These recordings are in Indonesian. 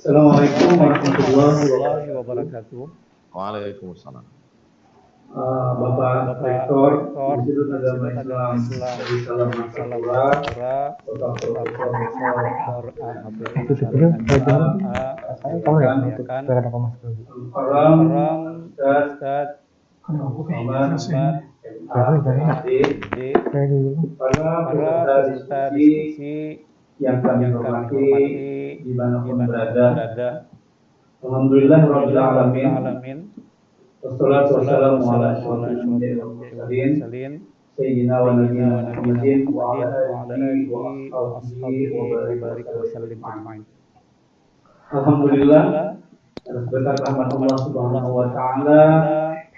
Assalamualaikum warahmatullahi warahmatullahi wabarakatuh. wabarakatuh. Waalaikumsalam. Bapak Rektor Institut Agama Islam dari Salam Martapura, Bapak Profesor Dr. Hafiz yang menyampaikan Muharram Ustaz Muhammad para peserta diskusi yang kami hormati dimanapun berada. Alhamdulillah Rabbil Alamin. Wassalatu wassalamu ala asyrofil anbiya'i wal mursalin Sayyidina wa nabiyina Muhammadin wa ala alihi wa ashabihi wa barik wa sallim ajma'in. Alhamdulillah atas berkat rahmat Allah Subhanahu wa taala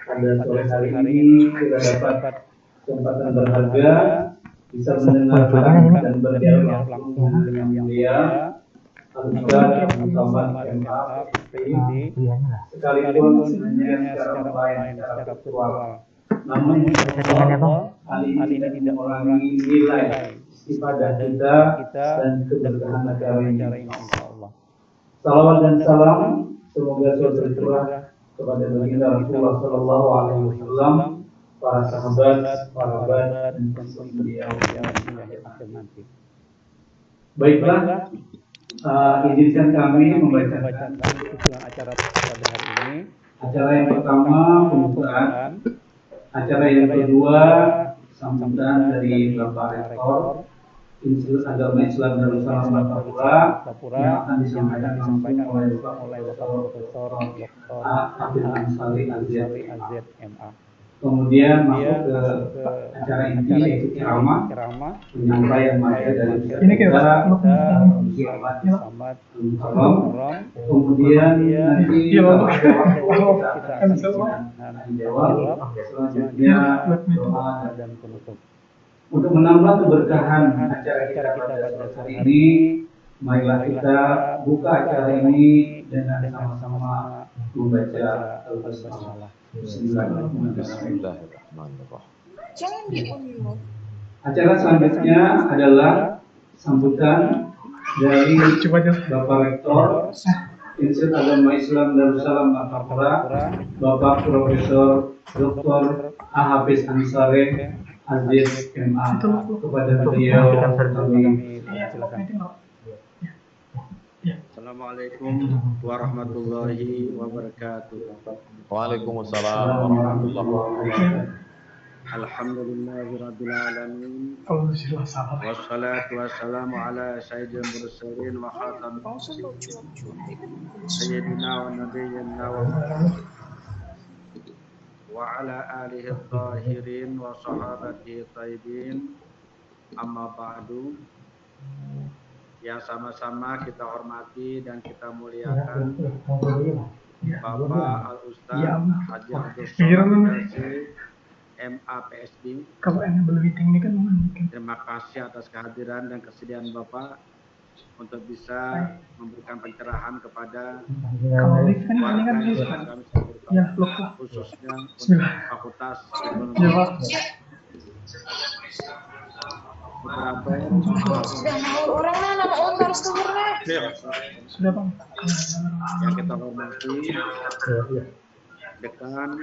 pada sore hari ini kita dapat kesempatan berharga bisa mendengarkan dan berdialog langsung dengan mulia Al-Ustaz Muhammad PhD sekalipun hanya secara online, secara virtual. Namun hal ini tidak mengurangi nilai ibadah kita dan keberkahan acara ini. Insyaallah. Salawat dan salam semoga selalu tercurah kepada baginda Rasulullah Sallallahu Alaihi Wasallam, para sahabat, dan pengikut beliau hingga akhir nanti. Baiklah. Izinkan kami membacakan tujuan acara pada hari ini. Acara yang pertama pembukaan, acara yang kedua sambutan dari Bapak Rektor Institut Agama Islam Darussalam Martapura yang akan disampaikan langsung oleh Bapak Profesor Dr. Hafiz Ansari AZMA. Kemudian masuk ke acara inti yaitu ceramah penyampaian materi dari kita Muhammad. Kemudian nanti kita jawab selanjutnya doa dan penutup. Untuk menambah keberkahan acara kita pada hari ini, marilah kita buka acara ini dengan sama-sama membaca Al-Basmalah. Bismillahirrahmanirrahim. Acara selanjutnya adalah sambutan dari Bapak Rektor Institut Agama Islam Darussalam Martapura, Bapak Profesor Dr. Hafiz Ansari AZMA. Kepada beliau kami silakan. Assalamualaikum warahmatullahi wabarakatuh. Waalaikumsalam warahmatullahi wabarakatuh. Alhamdulillahirabbil alamin. Wassalatu wassalamu ala sayyidil mursalin wa khatamil sayyidina wa nabiyyina wa ala alihi tahirin wa sahabatihi thayyibin. Amma ba'du. Yang sama-sama kita hormati dan kita muliakan Bapak Al-Ustaz Haji Abdul Somad MA PhD. Kalau ini kan terima kasih atas kehadiran dan kesediaan Bapak untuk bisa memberikan pencerahan kepada warga khususnya untuk Fakultas Ekonomi. Sudah mau orang nama harus keluar. Sudah Bang. Yang kita hormati dekan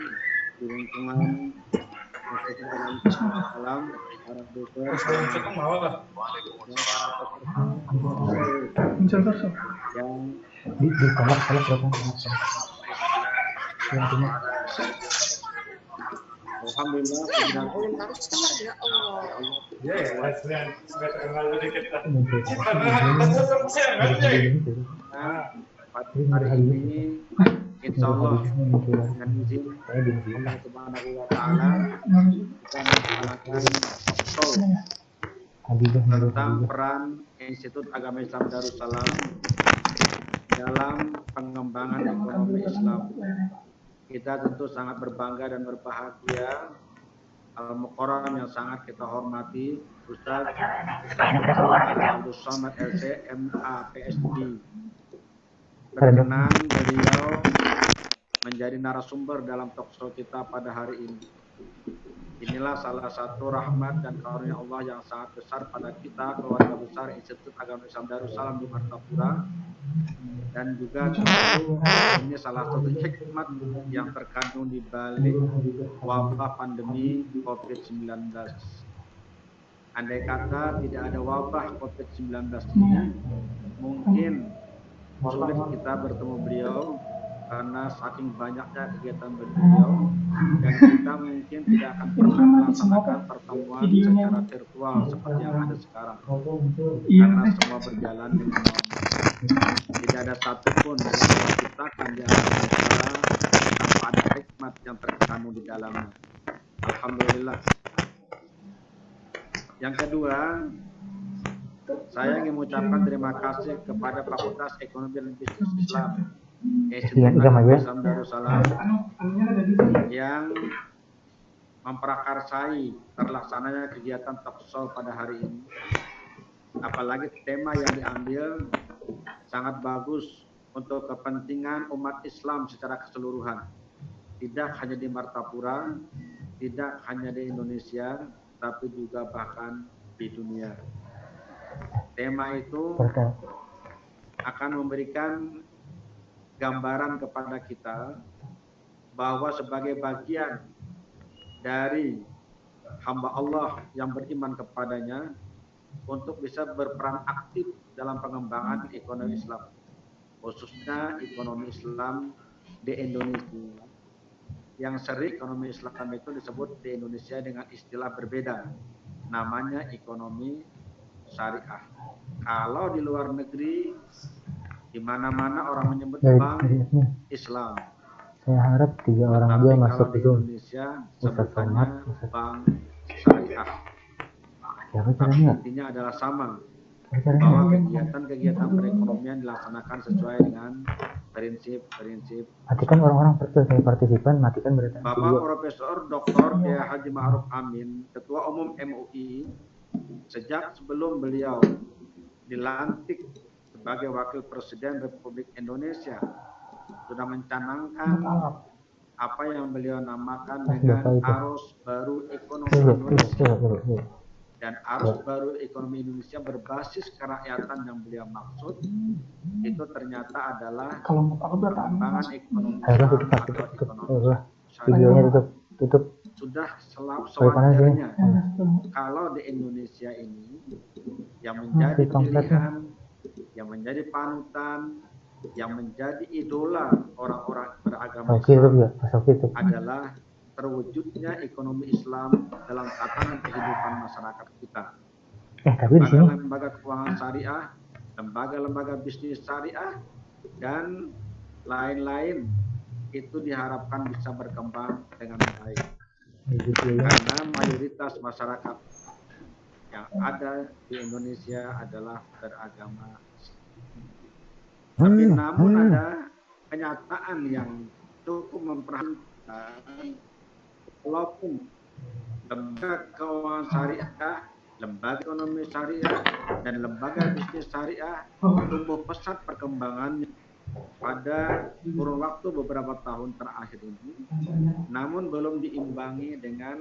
di lingkungan Alam para dokter Alhamdulillah pada hari ini insya Allah dengan izin Allah Subhanahu wa Ta'ala kita melaksanakan talk tentang peran Institut Agama Islam Darussalam dalam pengembangan ekonomi Islam. Kita tentu sangat berbangga dan berbahagia Al-Mukarram yang sangat kita hormati Ustaz Abdul Somad LC MA PhD berkenan beliau menjadi narasumber dalam talkshow kita pada hari ini. Inilah salah satu rahmat dan karunia Allah yang sangat besar pada kita, keluarga besar Institut Agama Islam Darussalam di Martapura. Dan juga tentu ini salah satu hikmat yang terkandung di balik wabah pandemi COVID-19. Andai kata tidak ada wabah COVID-19 ini, mungkin sulit kita bertemu beliau karena saking banyaknya kegiatan beliau, dan kita mungkin tidak akan pernah melaksanakan pertemuan secara virtual seperti yang ada sekarang, karena semua berjalan dengan normal. Tidak ada satupun yang diciptakan di alam semesta tanpa ada hikmat yang terkandung di dalamnya. Alhamdulillah. Yang kedua, saya ingin mengucapkan terima kasih kepada Fakultas Ekonomi dan Bisnis Islam Institut Agama Islam Darussalam yang memprakarsai terlaksananya kegiatan talkshow pada hari ini. Apalagi tema yang diambil sangat bagus untuk kepentingan umat Islam secara keseluruhan. Tidak hanya di Martapura, tidak hanya di Indonesia, tapi juga bahkan di dunia. Tema itu akan memberikan gambaran kepada kita bahwa sebagai bagian dari hamba Allah yang beriman kepadanya untuk bisa berperan aktif dalam pengembangan ekonomi Islam, khususnya ekonomi Islam di Indonesia. Yang sering ekonomi Islam itu disebut di Indonesia dengan istilah berbeda, namanya ekonomi syariah. Kalau di luar negeri, di mana-mana orang menyebut bank Islam. Saya harap 3 orang aja masuk di itu. Indonesia sebutannya bank syariah. Tapi intinya adalah sama, bahwa kegiatan-kegiatan perekonomian dilaksanakan sesuai dengan prinsip-prinsip. Matikan orang-orang saya partisipan, matikan berarti. Bapak Profesor Dr. Kiai Haji Ma'ruf Amin, Ketua Umum MUI, sejak sebelum beliau dilantik sebagai Wakil Presiden Republik Indonesia, sudah mencanangkan apa yang beliau namakan dengan arus baru ekonomi Indonesia. Dan arus baru ekonomi Indonesia berbasis kerakyatan yang beliau maksud itu ternyata adalah pengembangan ekonomi atau ekonomi syariah. Tutup. Sudah sewajarnya kalau di Indonesia ini yang menjadi pilihan, yang menjadi panutan, yang menjadi idola orang-orang beragama Islam adalah terwujudnya ekonomi Islam dalam tatanan kehidupan masyarakat kita. Lembaga keuangan syariah, lembaga-lembaga bisnis syariah, dan lain-lain itu diharapkan bisa berkembang dengan baik. Karena mayoritas masyarakat yang ada di Indonesia adalah beragama. Tapi namun ada kenyataan yang cukup memperhatikan, walaupun lembaga keuangan syariah, lembaga ekonomi syariah, dan lembaga bisnis syariah tumbuh pesat perkembangannya pada kurun waktu beberapa tahun terakhir ini, namun belum diimbangi dengan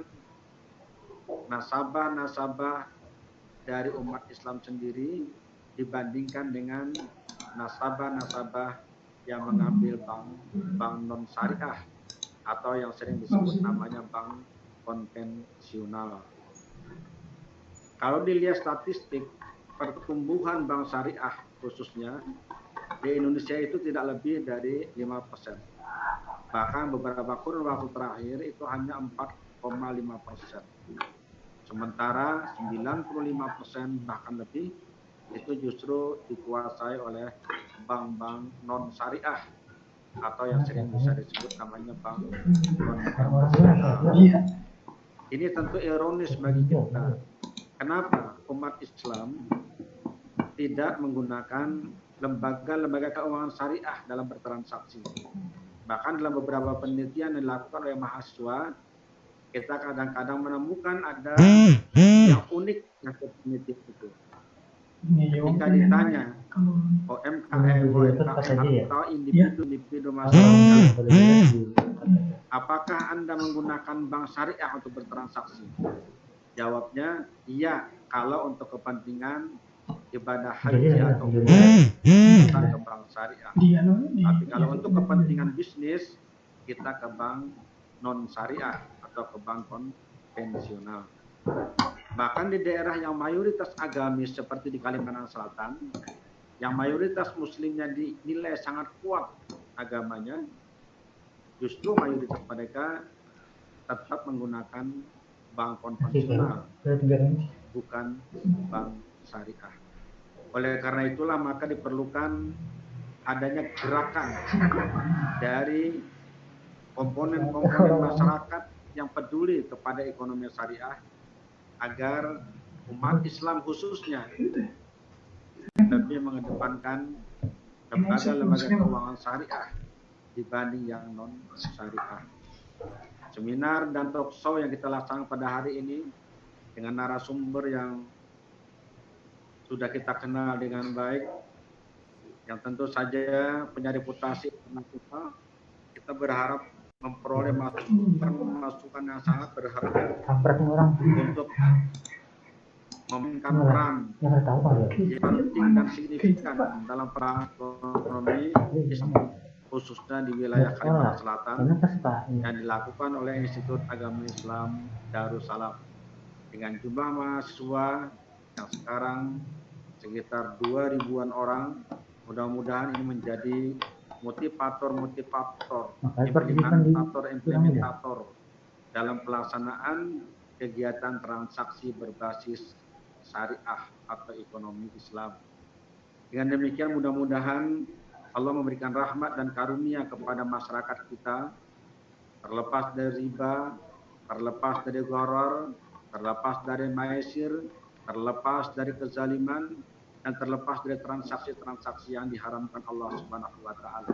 nasabah-nasabah dari umat Islam sendiri dibandingkan dengan nasabah-nasabah yang mengambil bank non syariah atau yang sering disebut namanya bank konvensional. Kalau dilihat statistik pertumbuhan bank syariah khususnya di Indonesia itu tidak lebih dari 5%. Bahkan beberapa kurun waktu terakhir itu hanya 4,5%. Sementara 95% bahkan lebih itu justru dikuasai oleh bank-bank non syariah atau yang sering bisa disebut namanya bank konvensional. Ini tentu ironis bagi kita. Kenapa umat Islam tidak menggunakan lembaga-lembaga keuangan syariah dalam bertransaksi? Bahkan dalam beberapa penelitian yang dilakukan oleh mahasiswa, kita kadang-kadang menemukan ada yang unik dari penelitian itu. Jika ditanya UMKM atau individu-individu masyarakat apakah Anda menggunakan bank syariah untuk bertransaksi? Jawabnya, iya, kalau untuk kepentingan ibadah haji atau umroh kita ke bank syariah. Tapi kalau untuk kepentingan bisnis, kita ke bank non syariah atau ke bank konvensional. Bahkan di daerah yang mayoritas agamis seperti di Kalimantan Selatan, yang mayoritas muslimnya dinilai sangat kuat agamanya, justru mayoritas mereka tetap menggunakan bank konvensional, bukan bank syariah. Oleh karena itulah maka diperlukan adanya gerakan dari komponen-komponen masyarakat yang peduli kepada ekonomi syariah agar umat Islam khususnya lebih mengedepankan lembaga keuangan syariah dibanding yang non syariah. Seminar dan talk show yang kita laksanakan pada hari ini dengan narasumber yang sudah kita kenal dengan baik, yang tentu saja punya reputasi internasional, kita berharap memperoleh masukan yang sangat berharga untuk memainkan peran yang penting dan signifikan dalam peran ekonomi khususnya di wilayah Kalimantan Selatan yang dilakukan oleh Institut Agama Islam Darussalam dengan jumlah mahasiswa yang sekarang sekitar 2.000-an orang. Mudah-mudahan ini menjadi motivator, implementator dalam pelaksanaan kegiatan transaksi berbasis syariah atau ekonomi Islam. Dengan demikian mudah-mudahan Allah memberikan rahmat dan karunia kepada masyarakat kita, terlepas dari riba, terlepas dari gharar, terlepas dari maisir, terlepas dari kezaliman, dan terlepas dari transaksi-transaksi yang diharamkan Allah Subhanahu wa Ta'ala.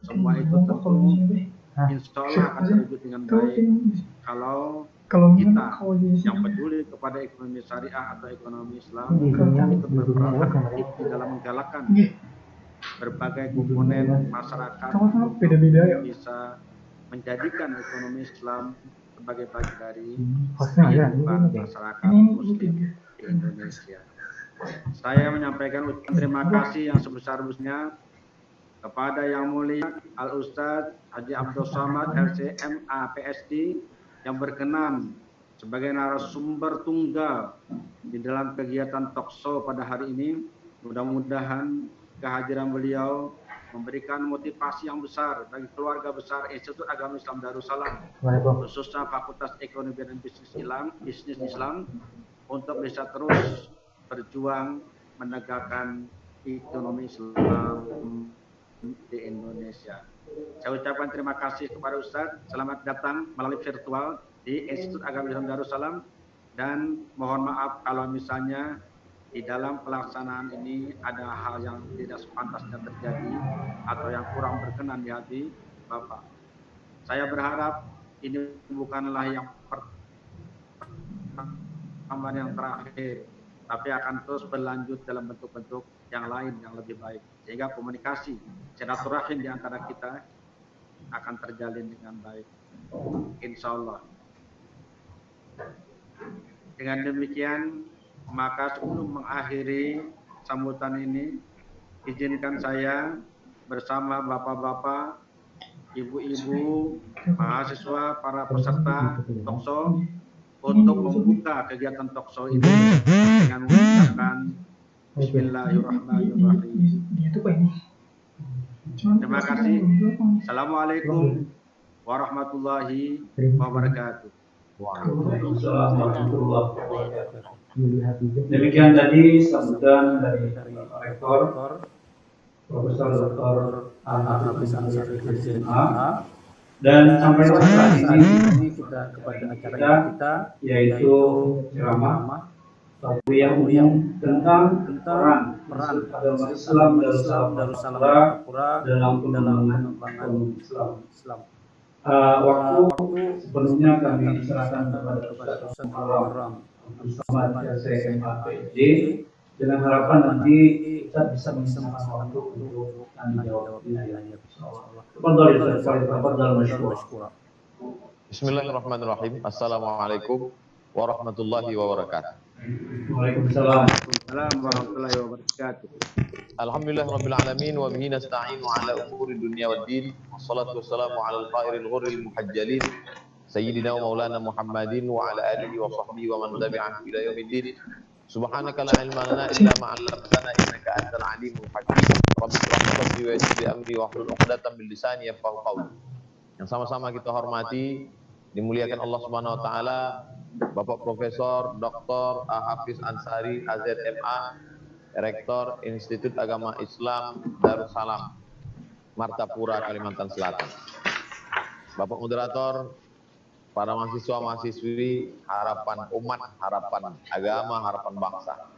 Semua itu tentu insya Allah akan terwujud dengan baik kalau kita yang peduli kepada ekonomi syariah atau ekonomi Islam ikut berperan aktif di dalam menggalakkan berbagai komponen masyarakat bisa menjadikan ekonomi Islam sebagai bagian dari kehidupan masyarakat Muslim di Indonesia. Saya menyampaikan ucapan terima kasih yang sebesar-besarnya kepada Yang Mulia Al-Ustadz Haji Abdul Somad LCMA PSD yang berkenan sebagai narasumber tunggal di dalam kegiatan talk show pada hari ini. Mudah-mudahan kehadiran beliau memberikan motivasi yang besar bagi keluarga besar Institut Agama Islam Darussalam, khususnya Fakultas Ekonomi dan Bisnis Islam, untuk bisa terus berjuang menegakkan ekonomi Islam di Indonesia. Saya ucapkan terima kasih kepada Ustadz. Selamat datang melalui virtual di Institut Agama Islam Darussalam, dan mohon maaf kalau misalnya di dalam pelaksanaan ini ada hal yang tidak sepantasnya terjadi atau yang kurang berkenan di hati Bapak. Saya berharap ini bukanlah yang pertemuan yang terakhir, tapi akan terus berlanjut dalam bentuk-bentuk yang lain yang lebih baik, sehingga komunikasi silaturahim di antara kita akan terjalin dengan baik, insya Allah. Dengan demikian, maka sebelum mengakhiri sambutan ini, izinkan saya bersama bapak-bapak, ibu-ibu, mahasiswa, para peserta talkshow untuk membuka kegiatan talkshow ini dengan mengucapkan Bismillahirrahmanirrahim. Terima kasih. Assalamualaikum warahmatullahi wabarakatuh. Demikian tadi sambutan dari Rektor Profesor Dr. Al-Hafiz Al-Syarif. Dan sampai saat ini kita kepada acara kita, yaitu ceramah yang tentang peran agama Islam Darussalam dalam pengembangan Islam. Waktu sepenuhnya kami serahkan kepada Ustaz Muhammad Somad LCMA PSD, dengan harapan nanti kita bisa menggunakan waktu untuk tanya jawab. Insyaallah. Bismillahirrahmanirrahim. Assalamualaikum warahmatullahi wabarakatuh. Waalaikumsalam. Waalaikumsalam warahmatullahi wabarakatuh. Alhamdulillah rabbil alamin wa bihi nasta'inu ala umuri dunya waddin. Wassalatu wassalamu ala al-khairil ghurril muhajjalin sayyidina wa maulana Muhammadin wa ala alihi wa sahbihi wa man tabi'ahu ila yaumiddin. Subhanaka la ilma lana illa ma 'allamtana innaka antal alimul hakim. Rabbi shrah li sadri wa yassir li amri wahlul 'uqdatam min lisani yafqahu qawli. Yang sama-sama kita hormati, dimuliakan Allah Subhanahu wa taala, Bapak Profesor Dr. Hafiz Ansari AZMA, Rektor Institut Agama Islam Darussalam, Martapura, Kalimantan Selatan. Bapak Moderator, para mahasiswa-mahasiswi, harapan umat, harapan agama, harapan bangsa.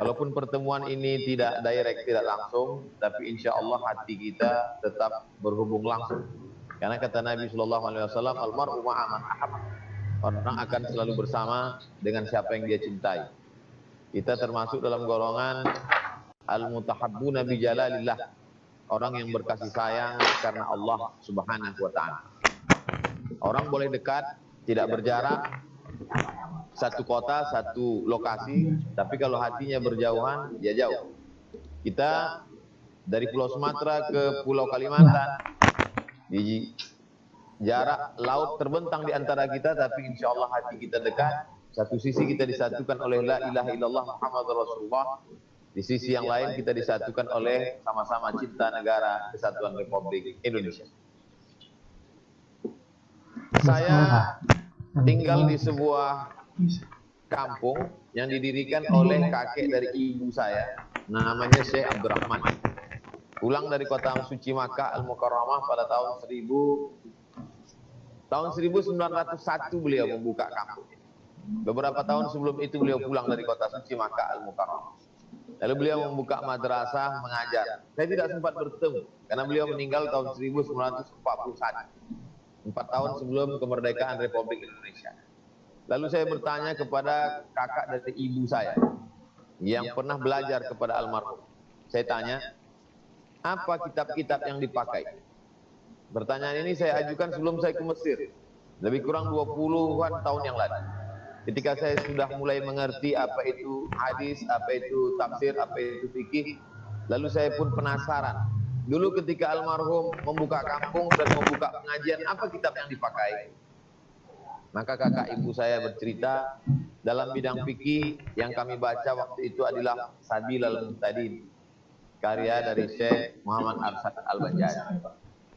Walaupun pertemuan ini tidak direct, tidak langsung, tapi insya Allah hati kita tetap berhubung langsung. Karena kata Nabi SAW, almar'u ma'a man ahab. Orang akan selalu bersama dengan siapa yang dia cintai. Kita termasuk dalam golongan al-mutahabbuna bi jalalillah. Orang yang berkasih sayang karena Allah Subhanahu wa ta'ala. Orang boleh dekat, tidak berjarak, satu kota, satu lokasi, tapi kalau hatinya berjauhan, ya jauh. Kita dari Pulau Sumatera ke Pulau Kalimantan, di jarak laut terbentang di antara kita, tapi insya Allah hati kita dekat. Satu sisi kita disatukan oleh la ilaha illallah Muhammadur Rasulullah. Di sisi yang lain kita disatukan oleh sama-sama cinta negara Kesatuan Republik Indonesia. Saya tinggal di sebuah kampung yang didirikan oleh kakek dari ibu saya, namanya Syekh Abdurrahman. Pulang dari kota suci Makkah Al-Mukarramah pada tahun 1901 beliau membuka kampung. Beberapa tahun sebelum itu beliau pulang dari kota suci Makkah Al-Mukarramah. Lalu beliau membuka madrasah, mengajar. Saya tidak sempat bertemu karena beliau meninggal tahun 1941. 4 tahun sebelum kemerdekaan Republik Indonesia. Lalu saya bertanya kepada kakak dari ibu saya yang pernah belajar kepada almarhum. Saya tanya, apa kitab-kitab yang dipakai? Pertanyaan ini saya ajukan sebelum saya ke Mesir, lebih kurang 20-an tahun yang lalu. Ketika saya sudah mulai mengerti apa itu hadis, apa itu tafsir, apa itu fikih, lalu saya pun penasaran. Dulu ketika almarhum membuka kampung dan membuka pengajian, apa kitab yang dipakai? Maka kakak ibu saya bercerita, dalam bidang fikih yang kami baca waktu itu adalah Sabil al-Muhtadin, karya dari Syekh Muhammad Arsyad Al-Banjari.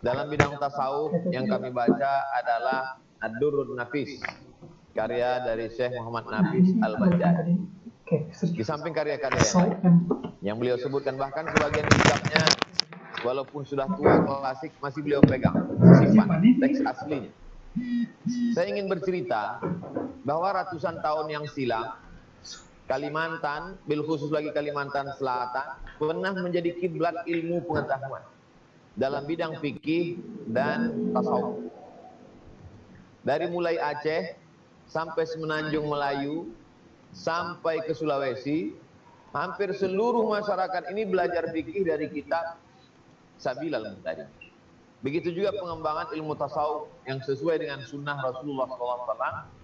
Dalam bidang tasawuf yang kami baca adalah Ad-Durrun Nafis, karya dari Syekh Muhammad Nafis Al-Banjari. Di samping karya-karya yang beliau sebutkan, bahkan sebagian kitabnya walaupun sudah tua klasik masih beliau pegang, simpan teks aslinya. Saya ingin bercerita bahwa ratusan tahun yang silam Kalimantan, bil khusus lagi Kalimantan Selatan, pernah menjadi kiblat ilmu pengetahuan dalam bidang fikih dan tasawuf. Dari mulai Aceh sampai Semenanjung Melayu sampai ke Sulawesi, hampir seluruh masyarakat ini belajar fikih dari kitab Sabil al-Muhtadin. Begitu juga pengembangan ilmu tasawuf yang sesuai dengan sunnah Rasulullah SAW.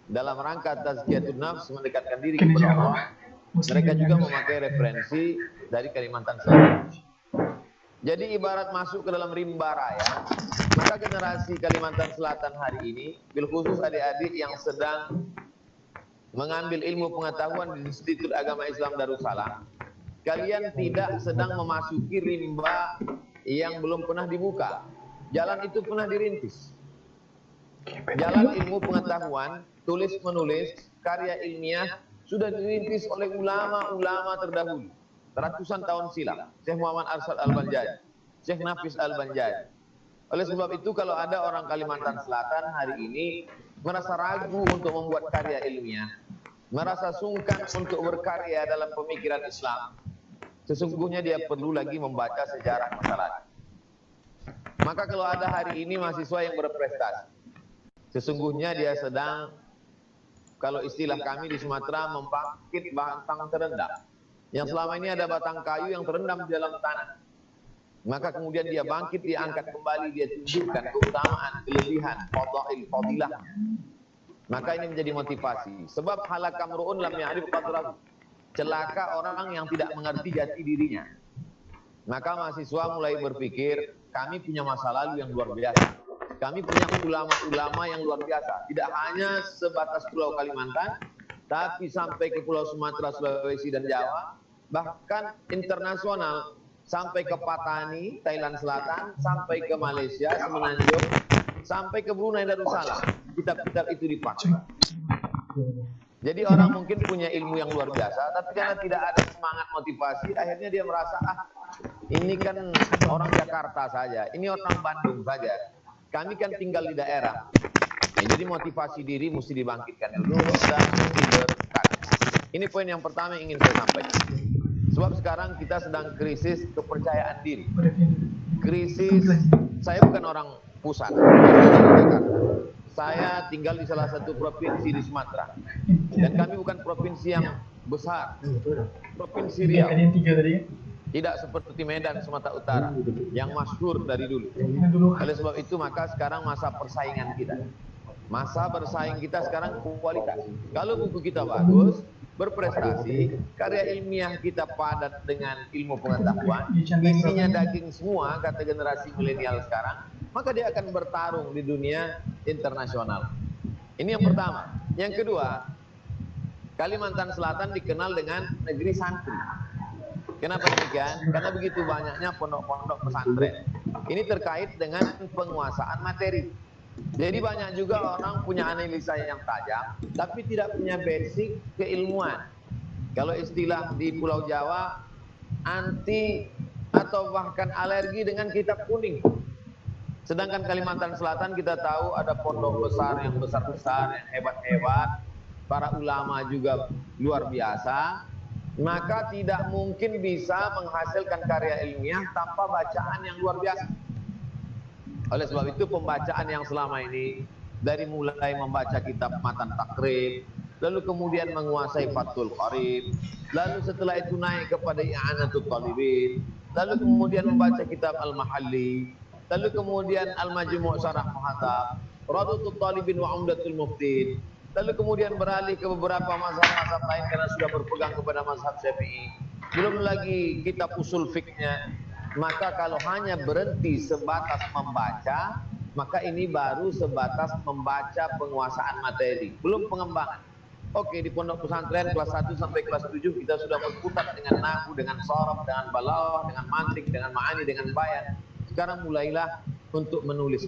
Dalam rangka tazkiyatun nafs, mendekatkan diri kepada Allah, mereka juga memakai referensi dari Kalimantan Selatan. Jadi ibarat masuk ke dalam rimba raya, maka generasi Kalimantan Selatan hari ini, bil khusus adik-adik yang sedang mengambil ilmu pengetahuan di Institut Agama Islam Darussalam, kalian tidak sedang memasuki rimba yang belum pernah dibuka. Jalan itu pernah dirintis. Jalan ilmu pengetahuan, tulis menulis, karya ilmiah sudah dirintis oleh ulama-ulama terdahulu ratusan tahun silam. Syekh Muhammad Arsyad Al-Banjari, Syekh Nafis Al-Banjari. Oleh sebab itu kalau ada orang Kalimantan Selatan hari ini merasa ragu untuk membuat karya ilmiah, merasa sungkan untuk berkarya dalam pemikiran Islam, sesungguhnya dia perlu lagi membaca sejarah masa lalu. Maka kalau ada hari ini mahasiswa yang berprestasi, sesungguhnya dia sedang, kalau istilah kami di Sumatera, membangkit batang terendah. Yang selama ini ada batang kayu yang terendam di dalam tanah. Maka kemudian dia bangkit, dia angkat kembali, dia tunjukkan keutamaan, kelebihan, fadilahnya. Maka ini menjadi motivasi. Sebab halaka mru'un lam ya'rif qadrahu. Celaka orang yang tidak mengerti jati dirinya. Maka mahasiswa mulai berpikir, kami punya masa lalu yang luar biasa. Kami punya ulama-ulama yang luar biasa. Tidak hanya sebatas Pulau Kalimantan, tapi sampai ke Pulau Sumatera, Sulawesi, dan Jawa. Bahkan internasional, sampai ke Patani, Thailand Selatan, sampai ke Malaysia, Semenanjung, sampai ke Brunei Darussalam. Kitab-kitab itu dipakai. Jadi orang mungkin punya ilmu yang luar biasa, tapi karena tidak ada semangat motivasi, akhirnya dia merasa, ini kan orang Jakarta saja, ini orang Bandung saja. Kami kan tinggal di daerah. Ya, jadi motivasi diri mesti dibangkitkan dulu dan mesti berkarya. Ini poin yang pertama yang ingin saya sampaikan. Sebab sekarang kita sedang krisis kepercayaan diri. Krisis, saya bukan orang pusat, Jakarta. Saya tinggal di salah satu provinsi di Sumatera. Dan kami bukan provinsi yang besar. Provinsi Riau. Tidak seperti Medan, Sumatera Utara, yang masyhur dari dulu. Oleh sebab itu, maka sekarang masa persaingan kita. Masa bersaing kita sekarang kualitas. Kalau buku kita bagus, berprestasi, karya ilmiah kita padat dengan ilmu pengetahuan, isinya daging semua, kata generasi milenial sekarang, maka dia akan bertarung di dunia internasional. Ini yang pertama. Yang kedua, Kalimantan Selatan dikenal dengan negeri santri. Kenapa demikian? Karena begitu banyaknya pondok-pondok pesantren. Ini terkait dengan penguasaan materi. Jadi banyak juga orang punya analisa yang tajam, tapi tidak punya basic keilmuan. Kalau istilah di Pulau Jawa, anti atau bahkan alergi dengan kitab kuning. Sedangkan Kalimantan Selatan kita tahu ada pondok besar yang besar-besar, yang hebat-hebat. Para ulama juga luar biasa. Maka tidak mungkin bisa menghasilkan karya ilmiah tanpa bacaan yang luar biasa. Oleh sebab itu pembacaan yang selama ini, dari mulai membaca kitab Matan Takrib, lalu kemudian menguasai Fathul Qarib, lalu setelah itu naik kepada I'anatul Talibin, lalu kemudian membaca kitab Al-Mahalli, lalu kemudian Al-Majmu' Syarah Muhadzab, Radatul Talibin wa Umdatul Muftin, lalu kemudian beralih ke beberapa mazhab-mazhab lain karena sudah berpegang kepada mazhab Syafi'i. Belum lagi kitab usul fiknya. Maka kalau hanya berhenti sebatas membaca, maka ini baru sebatas membaca penguasaan materi, belum pengembangan. Oke, di pondok pesantren kelas 1 sampai kelas 7 kita sudah berkutat dengan nahwu, dengan sharaf, dengan balaghah, dengan mantik, dengan ma'ani, dengan bayan. Sekarang mulailah untuk menulis.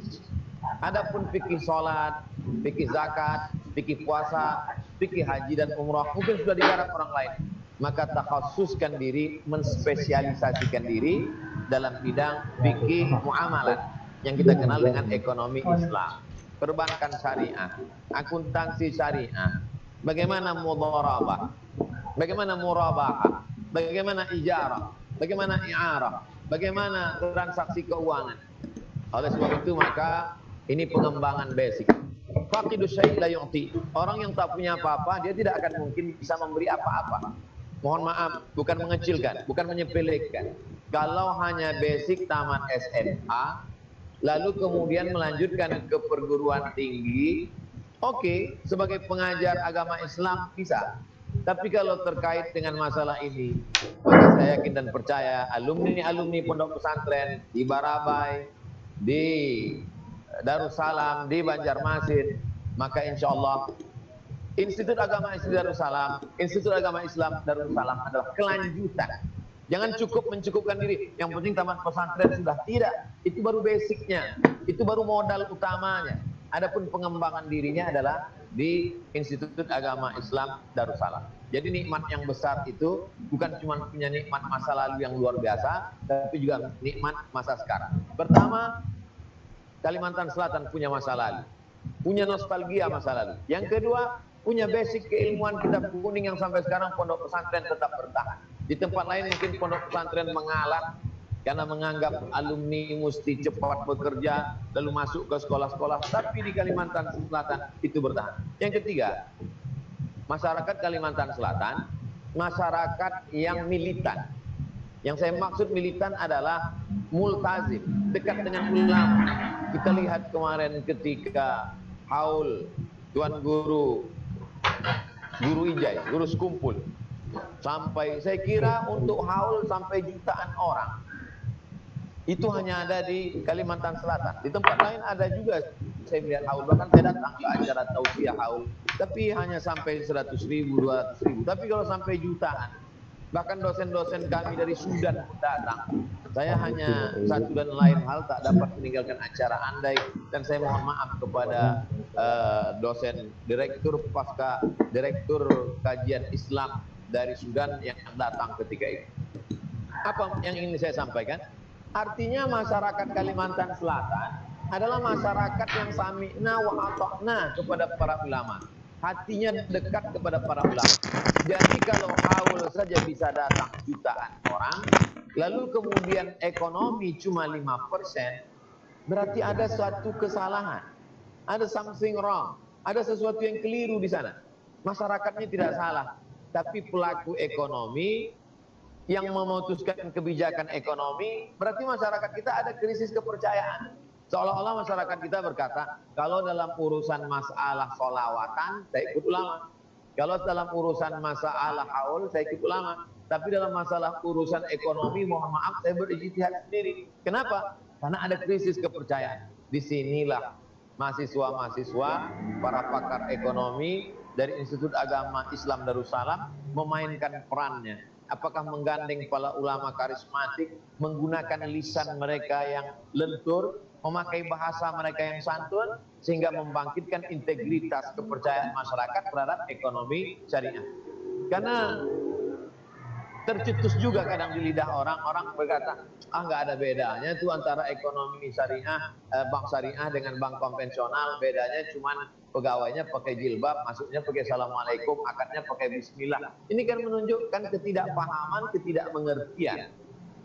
Adapun fikih sholat, fikih zakat, fikih puasa, fikih haji dan umrah mungkin sudah digarap orang lain. Maka takhasuskan diri, menspesialisasikan diri dalam bidang fikih muamalat yang kita kenal dengan ekonomi Islam, perbankan syariah, akuntansi syariah, bagaimana mudharabah, bagaimana murabahah, bagaimana ijarah, bagaimana i'arah, bagaimana transaksi keuangan. Oleh sebab itu maka ini pengembangan basic. Faqidu syai' la yu'ti. Orang yang tak punya apa-apa, dia tidak akan mungkin bisa memberi apa-apa. Mohon maaf, bukan mengecilkan, bukan menyepelekan. Kalau hanya basic tamat SMA, lalu kemudian melanjutkan ke perguruan tinggi, oke, sebagai pengajar agama Islam bisa. Tapi kalau terkait dengan masalah ini, maka saya yakin dan percaya alumni-alumni pondok pesantren di Barabai, di Darussalam, di Banjarmasin, maka insya Allah Institut Agama Islam Darussalam, Institut Agama Islam Darussalam adalah kelanjutan. Jangan cukup mencukupkan diri, yang penting tamat pesantren sudah. Tidak, itu baru basicnya, itu baru modal utamanya. Adapun pengembangan dirinya adalah di Institut Agama Islam Darussalam. Jadi nikmat yang besar itu bukan cuma punya nikmat masa lalu yang luar biasa, tapi juga nikmat masa sekarang. Pertama, Kalimantan Selatan punya masa lalu, punya nostalgia masa lalu. Yang kedua, punya basic keilmuan kitab kuning yang sampai sekarang pondok pesantren tetap bertahan. Di tempat lain mungkin pondok pesantren mengalah karena menganggap alumni mesti cepat bekerja lalu masuk ke sekolah-sekolah, tapi di Kalimantan Selatan itu bertahan. Yang ketiga, masyarakat Kalimantan Selatan masyarakat yang militan. Yang saya maksud militan adalah multazim, dekat dengan ulama. Kita lihat kemarin ketika haul Tuan Guru Ijai, Guru Sekumpul, sampai saya kira untuk haul sampai jutaan orang. Itu hanya ada di Kalimantan Selatan. Di tempat lain ada juga saya melihat haul. Bahkan saya datang ke acara tausiah haul, tapi hanya sampai 100.000, 200.000. Tapi kalau sampai jutaan, bahkan dosen-dosen kami dari Sudan datang. Saya hanya satu dan lain hal tak dapat meninggalkan acara andai, dan saya mohon maaf kepada dosen direktur kajian Islam dari Sudan yang datang ketika itu. Apa yang ingin saya sampaikan? Artinya masyarakat Kalimantan Selatan adalah masyarakat yang sami'na wa ata'na kepada para ulama. Hatinya dekat kepada para ulama. Jadi kalau haul saja bisa datang jutaan orang, lalu kemudian ekonomi cuma 5%, berarti ada suatu kesalahan. Ada something wrong. Ada sesuatu yang keliru di sana. Masyarakatnya tidak salah, tapi pelaku ekonomi yang memutuskan kebijakan ekonomi, berarti masyarakat kita ada krisis kepercayaan. Seolah-olah masyarakat kita berkata, kalau dalam urusan masalah sholawatan, saya ikut ulama. Kalau dalam urusan masalah haul, saya ikut ulama. Tapi dalam masalah urusan ekonomi, mohon maaf, saya berijtihad sendiri. Kenapa? Karena ada krisis kepercayaan. Disinilah mahasiswa-mahasiswa, para pakar ekonomi dari Institut Agama Islam Darussalam memainkan perannya. Apakah menggandeng para ulama karismatik, menggunakan lisan mereka yang lentur, memakai bahasa mereka yang santun, sehingga membangkitkan integritas kepercayaan masyarakat terhadap ekonomi syariah. Karena tercetus juga kadang di lidah orang berkata, nggak ada bedanya tuh antara ekonomi syariah, bank syariah dengan bank konvensional, bedanya cuman pegawainya pakai jilbab, masuknya pakai assalamualaikum, akadnya pakai bismillah. Ini kan menunjukkan ketidakpahaman, ketidakmengertian.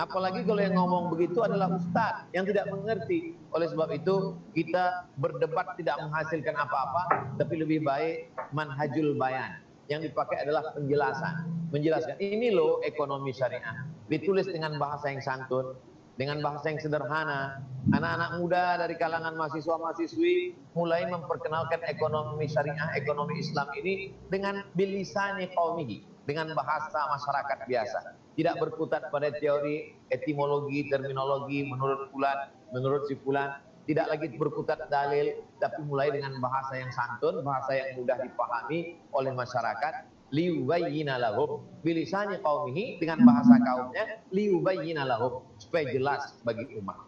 Apalagi kalau yang ngomong begitu adalah ustadz yang tidak mengerti. Oleh sebab itu kita berdebat tidak menghasilkan apa-apa, tapi lebih baik manhajul bayan. Yang dipakai adalah penjelasan. Menjelaskan, ini loh ekonomi syariah. Ditulis dengan bahasa yang santun, dengan bahasa yang sederhana. Anak-anak muda dari kalangan mahasiswa-mahasiswi mulai memperkenalkan ekonomi syariah, ekonomi Islam ini dengan bilisani qaumihi, dengan bahasa masyarakat biasa. Tidak berkutat pada teori, etimologi, terminologi, menurut fulan, menurut si fulan. Tidak lagi berkutat dalil, tapi mulai dengan bahasa yang santun, bahasa yang mudah dipahami oleh masyarakat. Liubayyina lahum bilisani qaumihi, dengan bahasa kaumnya, liubayyina lahum, supaya jelas bagi umat.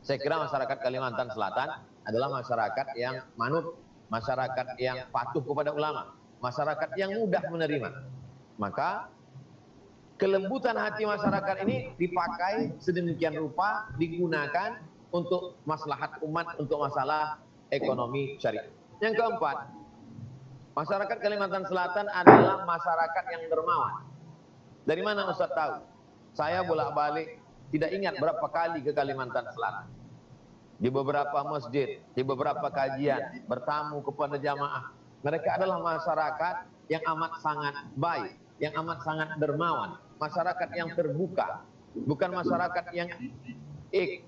Saya kira masyarakat Kalimantan Selatan adalah masyarakat yang manut, masyarakat yang patuh kepada ulama, masyarakat yang mudah menerima. Maka kelembutan hati masyarakat ini dipakai sedemikian rupa, digunakan untuk maslahat umat, untuk masalah ekonomi syariah. Yang keempat, masyarakat Kalimantan Selatan adalah masyarakat yang dermawan. Dari mana Ustaz tahu? Saya bolak-balik tidak ingat berapa kali ke Kalimantan Selatan. Di beberapa masjid, di beberapa kajian, bertamu kepada jamaah. Mereka adalah masyarakat yang amat sangat baik, yang amat sangat dermawan. Masyarakat yang terbuka. Bukan masyarakat yang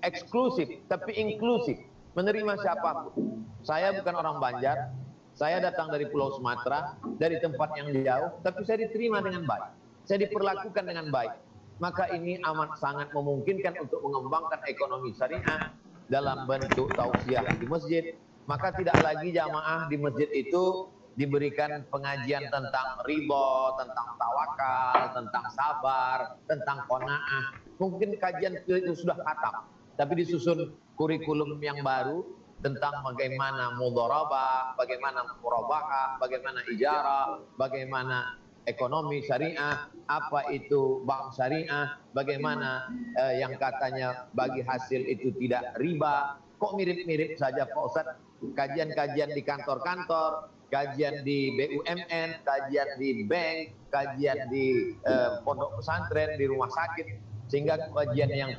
eksklusif, tapi inklusif. Menerima siapapun. Saya bukan orang Banjar. Saya datang dari Pulau Sumatera, dari tempat yang jauh, tapi saya diterima dengan baik. Saya diperlakukan dengan baik. Maka ini amat sangat memungkinkan untuk mengembangkan ekonomi syariah dalam bentuk tausiah di masjid. Maka tidak lagi jamaah di masjid itu diberikan pengajian tentang ridho, tentang tawakal, tentang sabar, tentang qanaah. Mungkin kajian itu sudah khatam, tapi disusun kurikulum yang baru tentang bagaimana mudharabah, bagaimana murabahah, bagaimana ijarah, bagaimana ekonomi syariah, apa itu bank syariah, bagaimana yang katanya bagi hasil itu tidak riba. Kok mirip-mirip saja Pak Ustadz? Kajian-kajian di kantor-kantor, kajian di BUMN, kajian di bank, kajian di pondok pesantren, di rumah sakit, sehingga kajian yang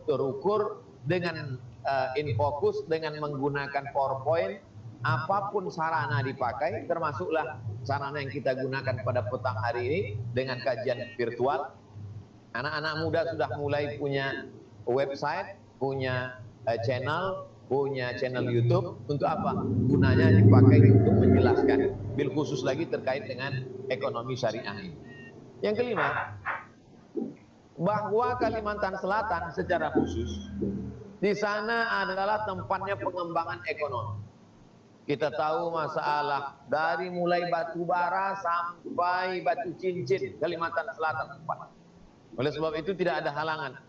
terukur dengan infokus, dengan menggunakan PowerPoint, apapun sarana dipakai, termasuklah sarana yang kita gunakan pada petang hari ini dengan kajian virtual. Anak-anak muda sudah mulai punya website, punya channel YouTube. Untuk apa? Gunanya dipakai untuk menjelaskan, bil khusus lagi terkait dengan ekonomi syariah. Yang kelima, bahwa Kalimantan Selatan secara khusus di sana adalah tempatnya pengembangan ekonomi. Kita tahu masalah dari mulai batu bara sampai batu cincin, Kalimantan Selatan tempat. Oleh sebab itu tidak ada halangan.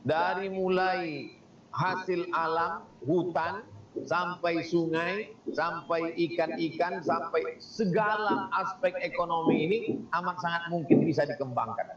Dari mulai hasil alam, hutan, sampai sungai, sampai ikan-ikan, sampai segala aspek ekonomi ini amat sangat mungkin bisa dikembangkan.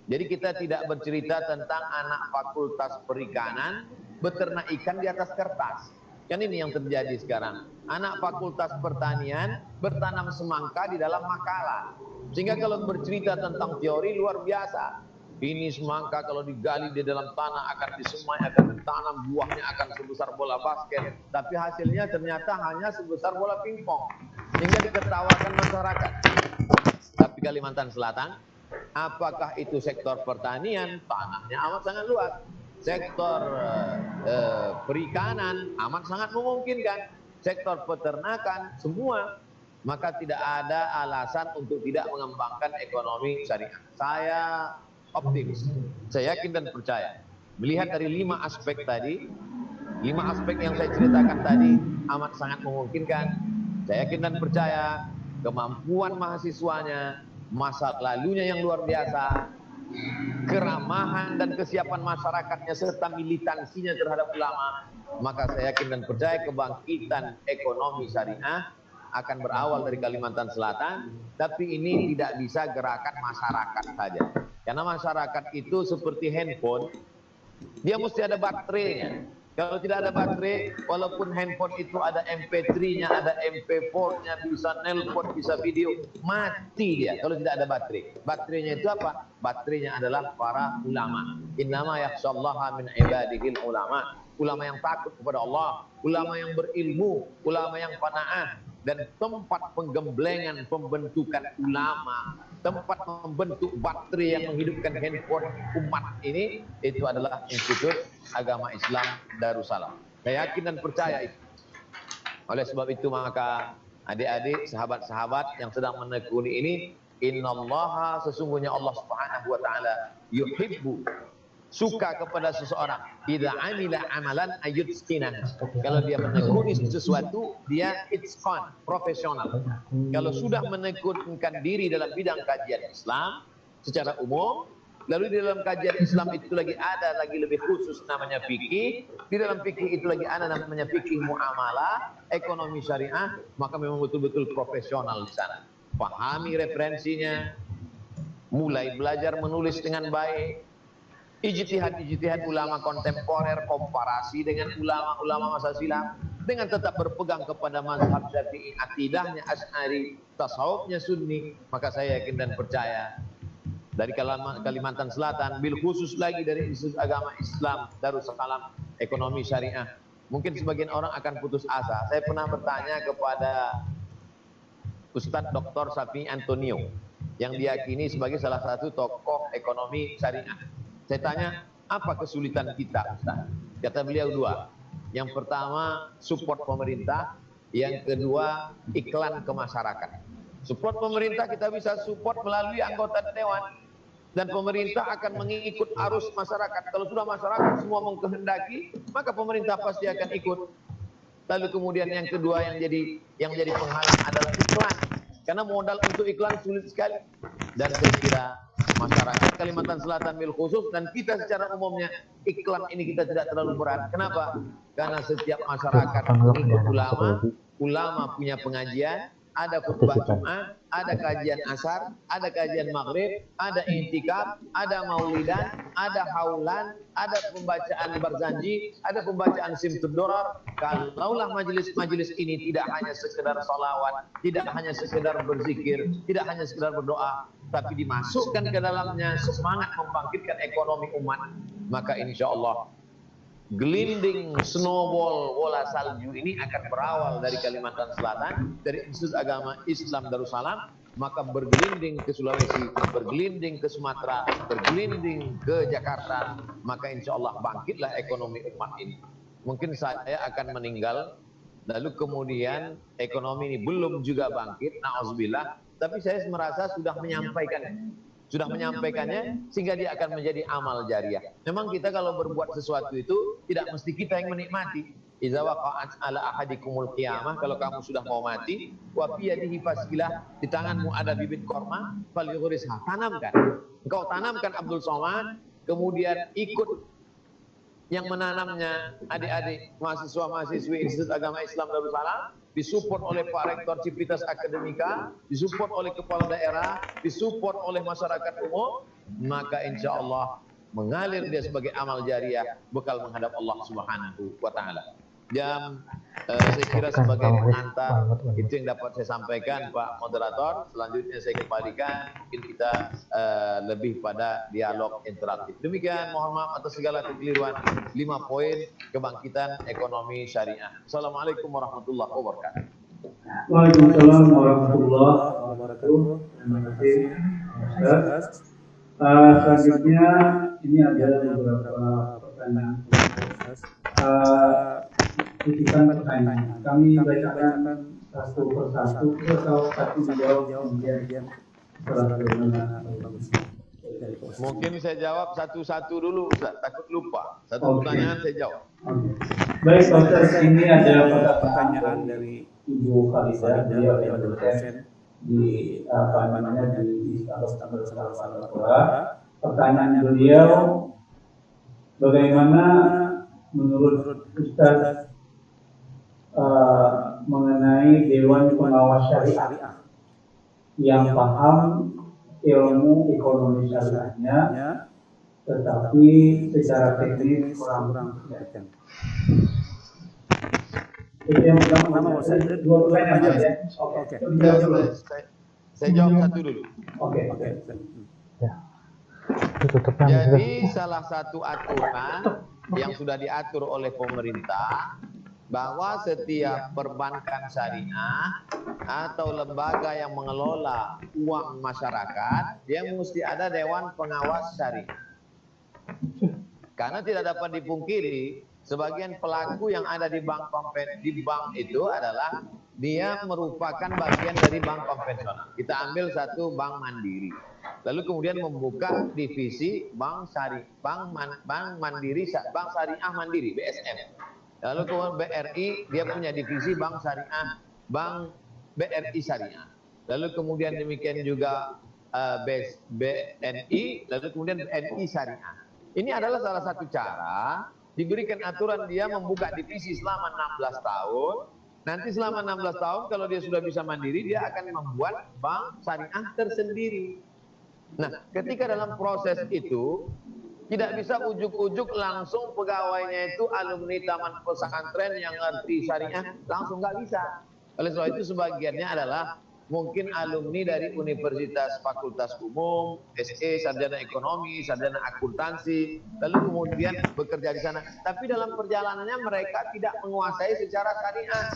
Jadi kita tidak bercerita tentang anak fakultas perikanan beternak ikan di atas kertas. Kan ini yang terjadi sekarang. Anak fakultas pertanian bertanam semangka di dalam makalah. Sehingga kalau bercerita tentang teori luar biasa. Ini semangka kalau digali di dalam tanah akan disemai, akan ditanam, buahnya akan sebesar bola basket. Tapi hasilnya ternyata hanya sebesar bola pingpong. Sehingga diketawakan masyarakat. Tapi Kalimantan Selatan, apakah itu sektor pertanian, tanahnya amat sangat luas. Sektor perikanan amat sangat memungkinkan. Sektor peternakan, semua. Maka tidak ada alasan untuk tidak mengembangkan ekonomi syariah. Saya optimis, saya yakin dan percaya. Melihat dari 5 aspek tadi, 5 aspek yang saya ceritakan tadi amat sangat memungkinkan. Saya yakin dan percaya kemampuan mahasiswanya, masa lalunya yang luar biasa, keramahan dan kesiapan masyarakatnya serta militansinya terhadap ulama, maka saya yakin dan percaya kebangkitan ekonomi syariah akan berawal dari Kalimantan Selatan. Tapi ini tidak bisa gerakan masyarakat saja, karena masyarakat itu seperti handphone, dia mesti ada baterainya. Kalau tidak ada baterai, walaupun handphone itu ada MP3-nya, ada MP4-nya, bisa nelpon, bisa video, mati dia kalau tidak ada baterai. Baterainya itu apa? Baterainya adalah para ulama. Innama yakhshallaha min ibadihil ulama. Ulama yang takut kepada Allah, ulama yang berilmu, ulama yang qanaah. Dan tempat penggemblengan pembentukan ulama, tempat membentuk baterai yang menghidupkan handphone umat ini, itu adalah Institut Agama Islam Darussalam. Saya yakin dan percaya itu. Oleh sebab itu maka adik-adik, sahabat-sahabat yang sedang menekuni ini, innallaha, sesungguhnya Allah Subhanahu wa taala yuhibbu, suka kepada seseorang idza amila amalan ayyutqinah. Kalau dia menekuni sesuatu, dia itqan, profesional. Kalau sudah menekunkan diri dalam bidang kajian Islam secara umum, lalu di dalam kajian Islam itu lagi ada lagi lebih khusus namanya fikih, di dalam fikih itu lagi ada namanya fikih muamalah, ekonomi syariah, maka memang betul-betul profesional di sana. Pahami referensinya, mulai belajar menulis dengan baik, ijtihad ulama kontemporer, komparasi dengan ulama-ulama masa silam, dengan tetap berpegang kepada mazhab Syafi'i, akidahnya Asy'ari, tasawufnya Sunni, maka saya yakin dan percaya dari Kalimantan Selatan, bil khusus lagi dari Institut Agama Islam Darussalam Ekonomi Syariah. Mungkin sebagian orang akan putus asa. Saya pernah bertanya kepada Ustadz Dr. Safi Antonio yang diyakini sebagai salah satu tokoh ekonomi syariah. Saya tanya, apa kesulitan kita, Ustaz? Kata beliau 2. Yang pertama, support pemerintah. Yang kedua, iklan ke masyarakat. Support pemerintah kita bisa support melalui anggota dewan. Dan pemerintah akan mengikut arus masyarakat. Kalau sudah masyarakat semua mengkehendaki, maka pemerintah pasti akan ikut. Lalu kemudian yang kedua yang jadi penghalang adalah iklan. Karena modal untuk iklan sulit sekali. Dan saya kira masyarakat Kalimantan Selatan bil khusus dan kita secara umumnya, iklan ini kita tidak terlalu berat. Kenapa? Karena setiap masyarakat mengikut ulama, ulama punya pengajian, ada khutbah Jumat, ada kajian asar, ada kajian maghrib, ada i'tikaf, ada maulidan, ada haulan, ada pembacaan barzanji, ada pembacaan simtud dorar. Kalaulah majelis-majelis ini tidak hanya sekedar salawat, tidak hanya sekedar berzikir, tidak hanya sekedar berdoa, tapi dimasukkan ke dalamnya semangat membangkitkan ekonomi umat, maka insya Allah gelinding snowball bola salju ini akan berawal dari Kalimantan Selatan, dari Institut Agama Islam Darussalam, maka bergelinding ke Sulawesi, bergelinding ke Sumatera, bergelinding ke Jakarta, maka insya Allah bangkitlah ekonomi umat ini. Mungkin saya akan meninggal, lalu kemudian ekonomi ini belum juga bangkit, na'udzubillah, tapi saya merasa sudah menyampaikannya sehingga dia akan menjadi amal jariah. Memang kita kalau berbuat sesuatu itu tidak mesti kita yang menikmati. Idza waqa'at ala ahadikumul qiyamah, kalau kamu sudah mau mati, wa biyadihi fasilah, di tanganmu ada bibit korma, falyughrisha, tanamkan. Engkau tanamkan Abdul Somad, kemudian ikut yang menanamnya adik-adik mahasiswa-mahasiswi Institut Agama Islam Darussalam, disupport oleh Pak Rektor Civitas Akademika, disupport oleh kepala daerah, disupport oleh masyarakat umum, maka insya Allah mengalir dia sebagai amal jariah, bekal menghadap Allah Subhanahu wa Ta'ala. Dan saya kira sebagai pengantar itu yang dapat saya sampaikan, Pak Moderator. Selanjutnya saya kembalikan, mungkin kita lebih pada dialog interaktif. Demikian, mohon maaf atas segala kekeliruan. 5 poin kebangkitan ekonomi syariah. Assalamualaikum warahmatullahi wabarakatuh. Waalaikumsalam warahmatullahi wabarakatuh. Terima kasih, Ustaz. Selanjutnya ini ada beberapa pertanyaan. Titipan pertanyaan. Kami bacakan satu persatu atau satu dijawab kemudian Mungkin saya jawab satu-satu dulu, Ustaz. Takut lupa. Satu pertanyaan saya jawab. Baik, Ustaz, ini ada pertanyaan dari Ibu Khalidah, beliau adalah dosen di di Pertanyaan beliau, bagaimana menurut Ustaz mengenai Dewan Pengawas Syariah yang paham ilmu ekonomi syariahnya, tetapi secara teknis kurang kompeten. Itu yang pertama, dua pertanyaan ya. Oke. Saya jawab satu dulu. Oke. Jadi salah satu aturan yang sudah diatur oleh pemerintah bahwa setiap perbankan syariah atau lembaga yang mengelola uang masyarakat, dia mesti ada Dewan Pengawas Syariah. Karena tidak dapat dipungkiri, sebagian pelaku yang ada di bank itu adalah dia merupakan bagian dari bank konvensional. Kita ambil satu bank mandiri, lalu kemudian membuka divisi bank syariah, bank syariah mandiri (BSM). Lalu kemudian BRI, dia punya divisi bank syariah, bank BRI syariah. Lalu kemudian demikian juga BNI, lalu kemudian BNI syariah. Ini adalah salah satu cara diberikan aturan dia membuka divisi selama 16 tahun. Nanti selama 16 tahun kalau dia sudah bisa mandiri, dia akan membuat bank syariah tersendiri. Nah, ketika dalam proses itu tidak bisa ujuk-ujuk langsung pegawainya itu alumni taman pesantren yang ngerti syariah, langsung nggak bisa. Oleh sebab itu sebagiannya adalah mungkin alumni dari Universitas Fakultas Umum, SE, sarjana ekonomi, sarjana akuntansi, lalu kemudian bekerja di sana. Tapi dalam perjalanannya mereka tidak menguasai secara syariah.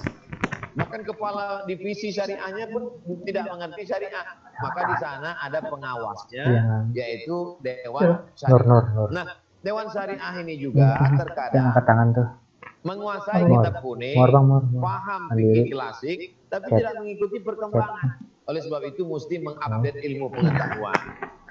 Bahkan kepala divisi syariahnya pun tidak mengerti syariah. Maka di sana ada pengawasnya, yaitu Dewan Syariah. Nah, Dewan Syariah ini juga terkadang menguasai kitab kuning, paham fikih klasik, tapi tidak mengikuti perkembangan. Oleh sebab itu mesti mengupdate ilmu pengetahuan.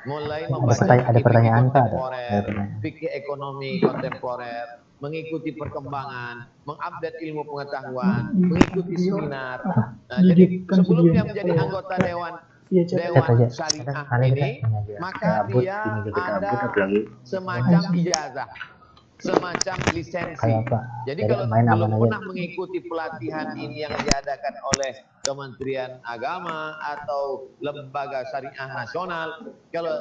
Mulai membaca fikih kontemporer, fikih ekonomi kontemporer, mengikuti perkembangan, mengupdate ilmu pengetahuan, mengikuti seminar. Nah, jadi sebelum dia menjadi anggota Dewan Syariah ini, maka dia ada semacam ijazah, semacam lisensi. Jadi kalau belum pernah mengikuti pelatihan ini yang diadakan oleh Kementerian Agama atau Lembaga Syariah Nasional, kalau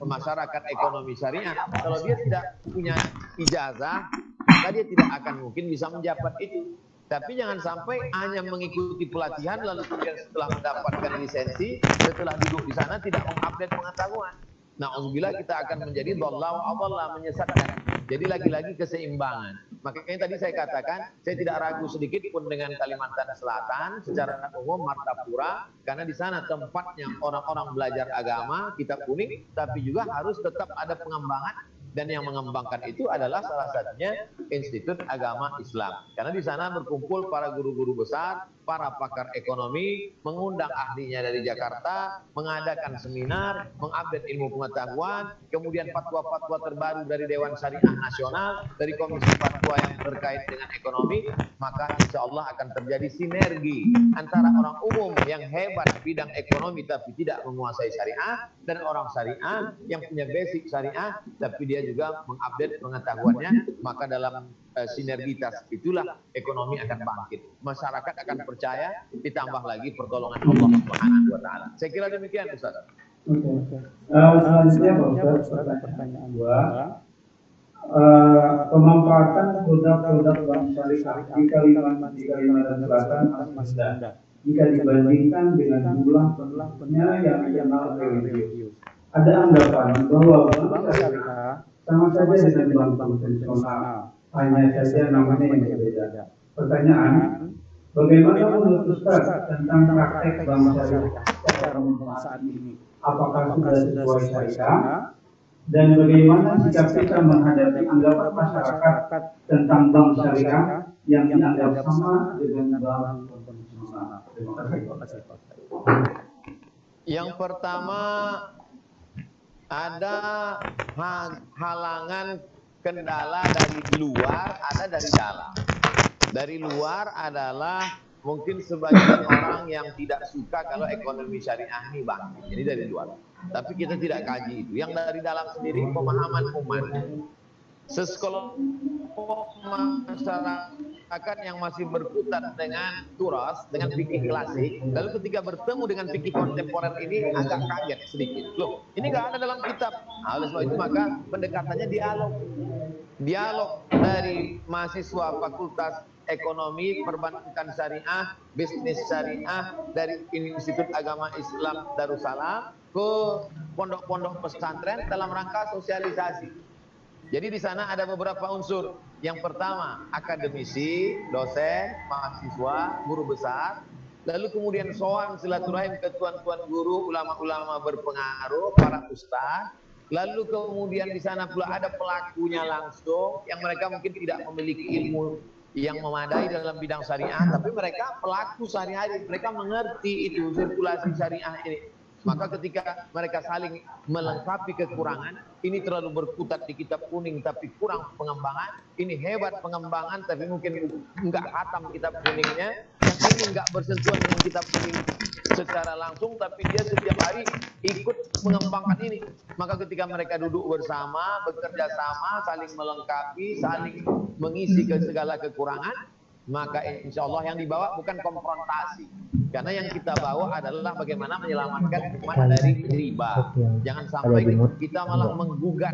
masyarakat ekonomi syariah, kalau dia tidak punya ijazah, maka dia tidak akan mungkin bisa menjabat itu. Tapi jangan sampai hanya mengikuti pelatihan lalu kemudian setelah mendapatkan lisensi, setelah duduk di sana tidak mengupdate pengetahuan. Na'udzubillah, kita akan menjadi dhallah wa adhallah, menyesatkan. Jadi lagi-lagi keseimbangan. Makanya tadi saya katakan, saya tidak ragu sedikit pun dengan Kalimantan Selatan secara umum Martapura, karena di sana tempatnya orang-orang belajar agama, kitab kuning, tapi juga harus tetap ada pengembangan. Dan yang mengembangkan itu adalah salah satunya Institut Agama Islam. Karena di sana berkumpul para guru-guru besar, para pakar ekonomi, mengundang ahlinya dari Jakarta, mengadakan seminar, mengupdate ilmu pengetahuan, kemudian fatwa-fatwa terbaru dari Dewan Syariah Nasional, dari Komisi Fatwa yang terkait dengan ekonomi, maka insya Allah akan terjadi sinergi antara orang umum yang hebat bidang ekonomi tapi tidak menguasai syariah, dan orang syariah yang punya basic syariah tapi dia juga mengupdate pengetahuannya. Maka dalam sinergitas itulah ekonomi akan bangkit, masyarakat akan percaya, ditambah lagi pertolongan Allah Subhanahu wa taala. Saya kira demikian, Ustaz. Oke. Selanjutnya Pak Ustaz, pertanyaan dua. Pemanfaatan produk-produk bank syariah di Kalimantan Selatan masih rendah jika dibandingkan dengan jumlahnya yang dikenal religius. Ada anggapan bahwa bank syariah sama saja dengan bank konvensional, hanya saja namanya yang berbeda. Pertanyaan, bagaimana menurut Ustaz tentang praktek bank syariah secara umum saat ini? Apakah sudah sesuai syariah? Dan bagaimana jika kita menghadapi anggapan masyarakat tentang bank syariah yang dianggap sama dengan bank konvensional? Terima kasih. Yang pertama, ada halangan kendala dari luar, ada dari dalam. Dari luar adalah mungkin sebagian orang yang tidak suka kalau ekonomi syariah ini bangkit. Ini dari luar. Tapi kita tidak kaji itu. Yang dari dalam sendiri, pemahaman umat. Sekelompok masyarakat yang masih berkutat dengan turas, dengan fikih klasik, lalu ketika bertemu dengan fikih kontemporer ini agak kaget sedikit. Loh, ini nggak ada dalam kitab. Nah, oleh sebab itu maka pendekatannya dialog. Dialog dari mahasiswa Fakultas Ekonomi, Perbankan Syariah, Bisnis Syariah dari Institut Agama Islam Darussalam ke pondok-pondok pesantren dalam rangka sosialisasi. Jadi di sana ada beberapa unsur. Yang pertama, akademisi, dosen, mahasiswa, guru besar. Lalu kemudian soal silaturahim ke tuan-tuan guru, ulama-ulama berpengaruh, para ustaz. Lalu kemudian di sana pula ada pelakunya langsung yang mereka mungkin tidak memiliki ilmu yang memadai dalam bidang syariah, tapi mereka pelaku sehari-hari, mereka mengerti itu sirkulasi syariah ini. Maka ketika mereka saling melengkapi kekurangan, ini terlalu berkutat di kitab kuning tapi kurang pengembangan, ini hebat pengembangan tapi mungkin enggak khatam kitab kuningnya, yang ini enggak bersentuhan dengan kitab kuning secara langsung tapi dia setiap hari ikut mengembangkan ini. Maka ketika mereka duduk bersama, bekerja sama, saling melengkapi, saling mengisi ke segala kekurangan, maka insya Allah yang dibawa bukan konfrontasi. Karena yang kita bawa adalah bagaimana menyelamatkan umat dari riba. Jangan sampai kita malah menggugat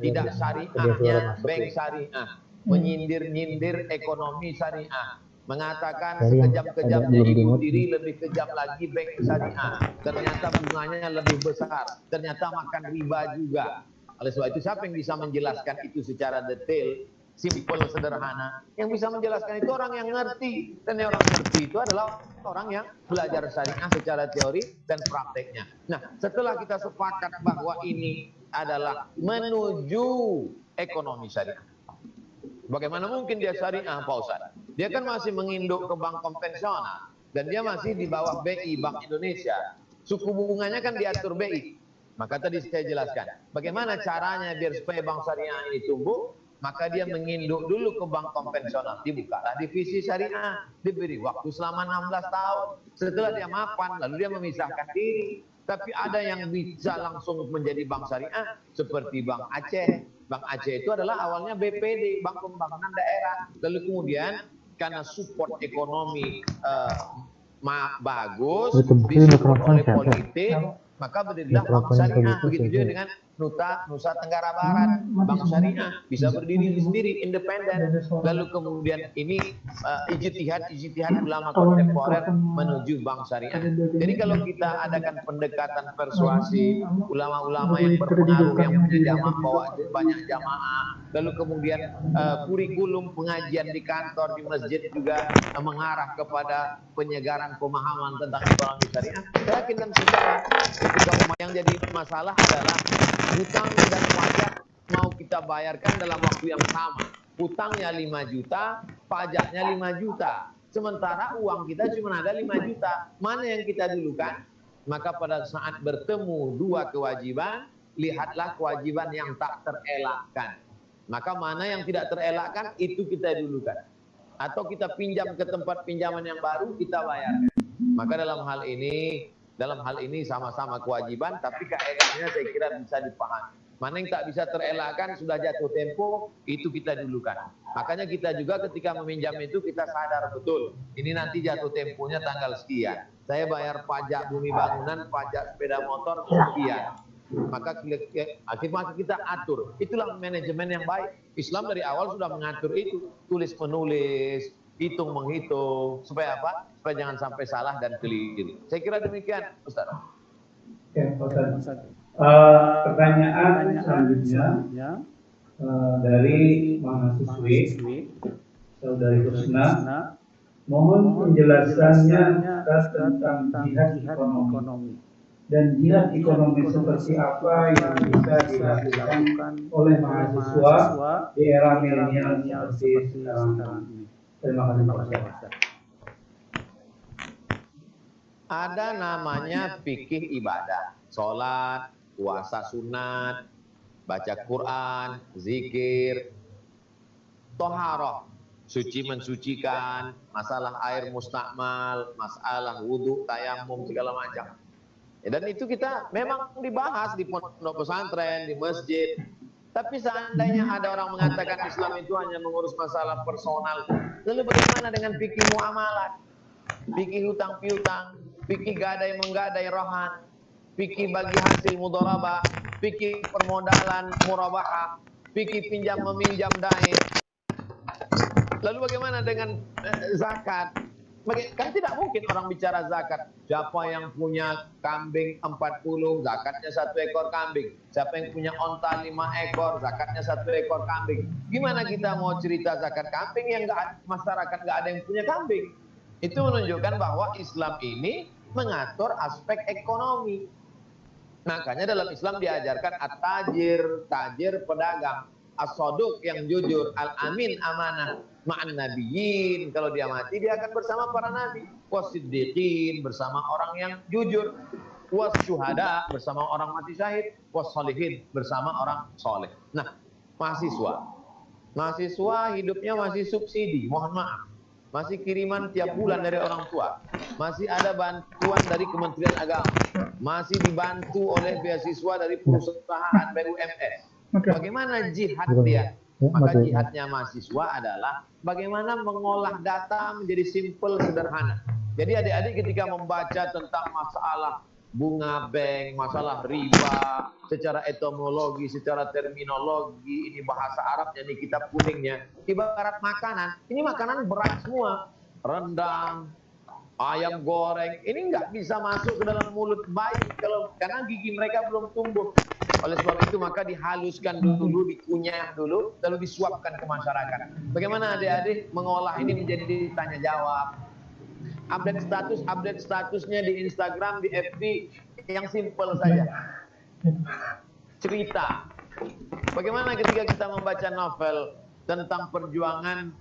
tidak syariahnya bank syariah, menyindir-nyindir ekonomi syariah, mengatakan sekejam-kejamnya ibu tiri lebih kejam lagi bank syariah. Ternyata bunganya lebih besar, ternyata makan riba juga. Oleh sebab itu siapa yang bisa menjelaskan itu secara detail? Simple, sederhana. Yang bisa menjelaskan itu orang yang ngerti. Dan yang orang ngerti itu adalah orang yang belajar syariah secara teori dan prakteknya. Nah, setelah kita sepakat bahwa ini adalah menuju ekonomi syariah. Bagaimana mungkin dia syariah, Pak Ustaz? Dia kan masih menginduk ke bank konvensional. Dan dia masih di bawah BI, Bank Indonesia. Suku bunganya kan diatur BI. Maka tadi saya jelaskan. Bagaimana caranya biar supaya bank syariah ini tumbuh? Maka dia menginduk dulu ke bank konvensional, dibukalah divisi syariah, diberi waktu selama 16 tahun. Setelah dia mapan, lalu dia memisahkan diri. Tapi ada yang bisa langsung menjadi bank syariah, seperti Bank Aceh. Bank Aceh itu adalah awalnya BPD, Bank Pembangunan Daerah. Lalu kemudian karena support ekonomi bagus, disupport oleh politik, maka berdirilah bank syariah. Begitu juga dengan Nusa Tenggara Barat, bank syariah bisa berdiri sendiri, independen. Lalu kemudian ini ijtihad ulama kontemporer menuju bank syariah. Jadi kalau kita adakan pendekatan persuasi, ulama-ulama yang berpengaruh yang punya jamaah, bawa banyak jamaah, lalu kemudian kurikulum pengajian di kantor, di masjid juga mengarah kepada penyegaran pemahaman tentang ekonomi syariah. Saya yakin dan sekarang ketika yang jadi masalah adalah hutang dan pajak mau kita bayarkan dalam waktu yang sama. Hutangnya 5 juta, pajaknya 5 juta. Sementara uang kita cuma ada 5 juta. Mana yang kita dulukan? Maka pada saat bertemu dua kewajiban, lihatlah kewajiban yang tak terelakkan. Maka mana yang tidak terelakkan, itu kita dulukan. Atau kita pinjam ke tempat pinjaman yang baru, kita bayarkan. Maka dalam hal ini sama-sama kewajiban, tapi kaedahnya saya kira bisa dipahami. Mana yang tak bisa terelakkan, sudah jatuh tempo, itu kita dulukan. Makanya kita juga ketika meminjam itu kita sadar betul, ini nanti jatuh temponya tanggal sekian. Saya bayar pajak bumi bangunan, pajak sepeda motor sekian. Maka akhirnya kita atur. Itulah manajemen yang baik. Islam dari awal sudah mengatur itu, tulis menulis, hitung menghitung, supaya apa? Supaya jangan sampai salah dan keliru. Saya kira demikian, Ustaz. Oke, Ustaz. Pertanyaan selanjutnya dari mahasiswi Saudari Husna, mohon penjelasannya tentang jihad ekonomi dan jihad ekonomi seperti apa yang bisa dilakukan oleh mahasiswa di era milenial seperti sekarang ini. Terima kasih, Pak. Ada namanya fikih ibadah, sholat, puasa sunat, baca Quran, zikir, toharoh, suci mensucikan, masalah air mustakmal, masalah wudhu, tayamum, segala macam. Ya, dan itu kita memang dibahas di pondok pesantren, di masjid. Tapi seandainya ada orang mengatakan Islam itu hanya mengurus masalah personal, lalu bagaimana dengan fikih muamalat, fikih hutang piutang, fikih gadai menggadai rohan, fikih bagi hasil mudharabah, fikih permodalan murabahah, fikih pinjam meminjam dai. Lalu bagaimana dengan zakat? Kan tidak mungkin orang bicara zakat. Siapa yang punya kambing 40, zakatnya 1 ekor kambing. Siapa yang punya onta 5 ekor, zakatnya 1 ekor kambing. Gimana kita mau cerita zakat kambing yang masyarakat nggak ada yang punya kambing? Itu menunjukkan bahwa Islam ini mengatur aspek ekonomi. Makanya dalam Islam diajarkan at-tajir, tajir pedagang, as-sadiq yang jujur, al-amin amanah, ma'an nabiyyin, kalau dia mati dia akan bersama para nabi, was-siddiqin bersama orang yang jujur, was-syuhada bersama orang mati syahid, was-sholihin bersama orang soleh. Nah, mahasiswa hidupnya masih subsidi, mohon maaf. Masih kiriman tiap bulan dari orang tua. Masih ada bantuan dari Kementerian Agama. Masih dibantu oleh beasiswa dari perusahaan BUMN. Bagaimana jihad dia? Maka jihadnya mahasiswa adalah bagaimana mengolah data menjadi simple, sederhana. Jadi adik-adik ketika membaca tentang masalah bunga bank, masalah riba, secara etimologi, secara terminologi, ini bahasa Arabnya, ini kitab kuningnya, ibarat makanan, ini makanan berat semua, rendang, ayam goreng, ini nggak bisa masuk ke dalam mulut bayi karena gigi mereka belum tumbuh. Oleh sebab itu maka dihaluskan dulu, dikunyah dulu, lalu disuapkan ke masyarakat. Bagaimana adik-adik mengolah ini menjadi tanya jawab? Update statusnya di Instagram, di FB yang simple saja. Cerita. Bagaimana ketika kita membaca novel tentang perjuangan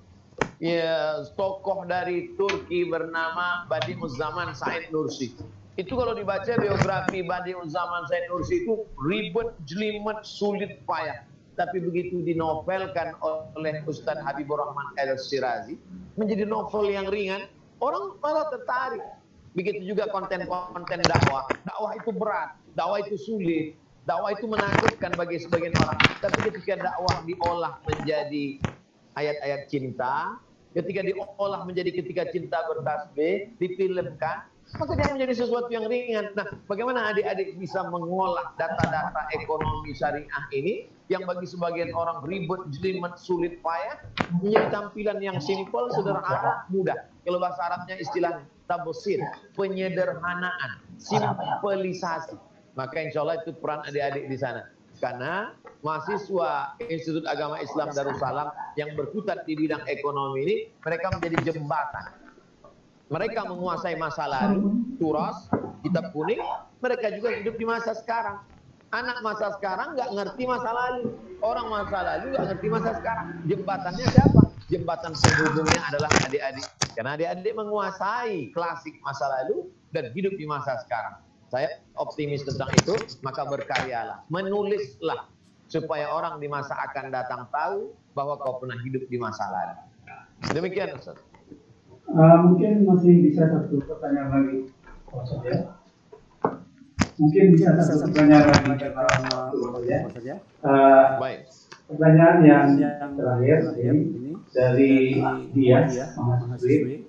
tokoh dari Turki bernama Badi'uz Zaman Said Nursi. Itu kalau dibaca biografi Badi'uz Zaman Said Nursi itu ribet, jelimet, sulit, payah. Tapi begitu dinovelkan oleh Ustaz Habibur Rahman El-Shirazi menjadi novel yang ringan, orang malah tertarik. Begitu juga konten-konten dakwah. Dakwah itu berat, dakwah itu sulit, dakwah itu menakutkan bagi sebagian orang. Tapi ketika dakwah diolah menjadi ayat-ayat cinta, ketika diolah menjadi ketika cinta bertasbih, difilmkan, maka dia menjadi sesuatu yang ringan. Nah, bagaimana adik-adik bisa mengolah data-data ekonomi syariah ini yang bagi sebagian orang ribet, jelimet, sulit, payah, menjadi tampilan yang simpel, sederhana, mudah. Kalau bahasa Arabnya istilahnya tabsir, penyederhanaan, simpelisasi. Maka insya Allah itu peran adik-adik di sana. Karena mahasiswa Institut Agama Islam Darussalam yang berkutat di bidang ekonomi ini, mereka menjadi jembatan. Mereka menguasai masa lalu, turas, kitab kuning, mereka juga hidup di masa sekarang. Anak masa sekarang nggak ngerti masa lalu. Orang masa lalu nggak ngerti masa sekarang. Jembatannya siapa? Jembatan penghubungnya adalah adik-adik. Karena adik-adik menguasai klasik masa lalu dan hidup di masa sekarang. Saya optimis tentang itu, maka berkaryalah, menulislah supaya orang di masa akan datang tahu bahwa kau pernah hidup di masa lalu. Demikian, Ustaz. Mungkin masih bisa satu pertanyaan lagi, Ustaz ya. Mungkin bisa satu pertanyaan lagi ya. Baik. Pertanyaan yang terakhir ini dari Dias Mahasiswi.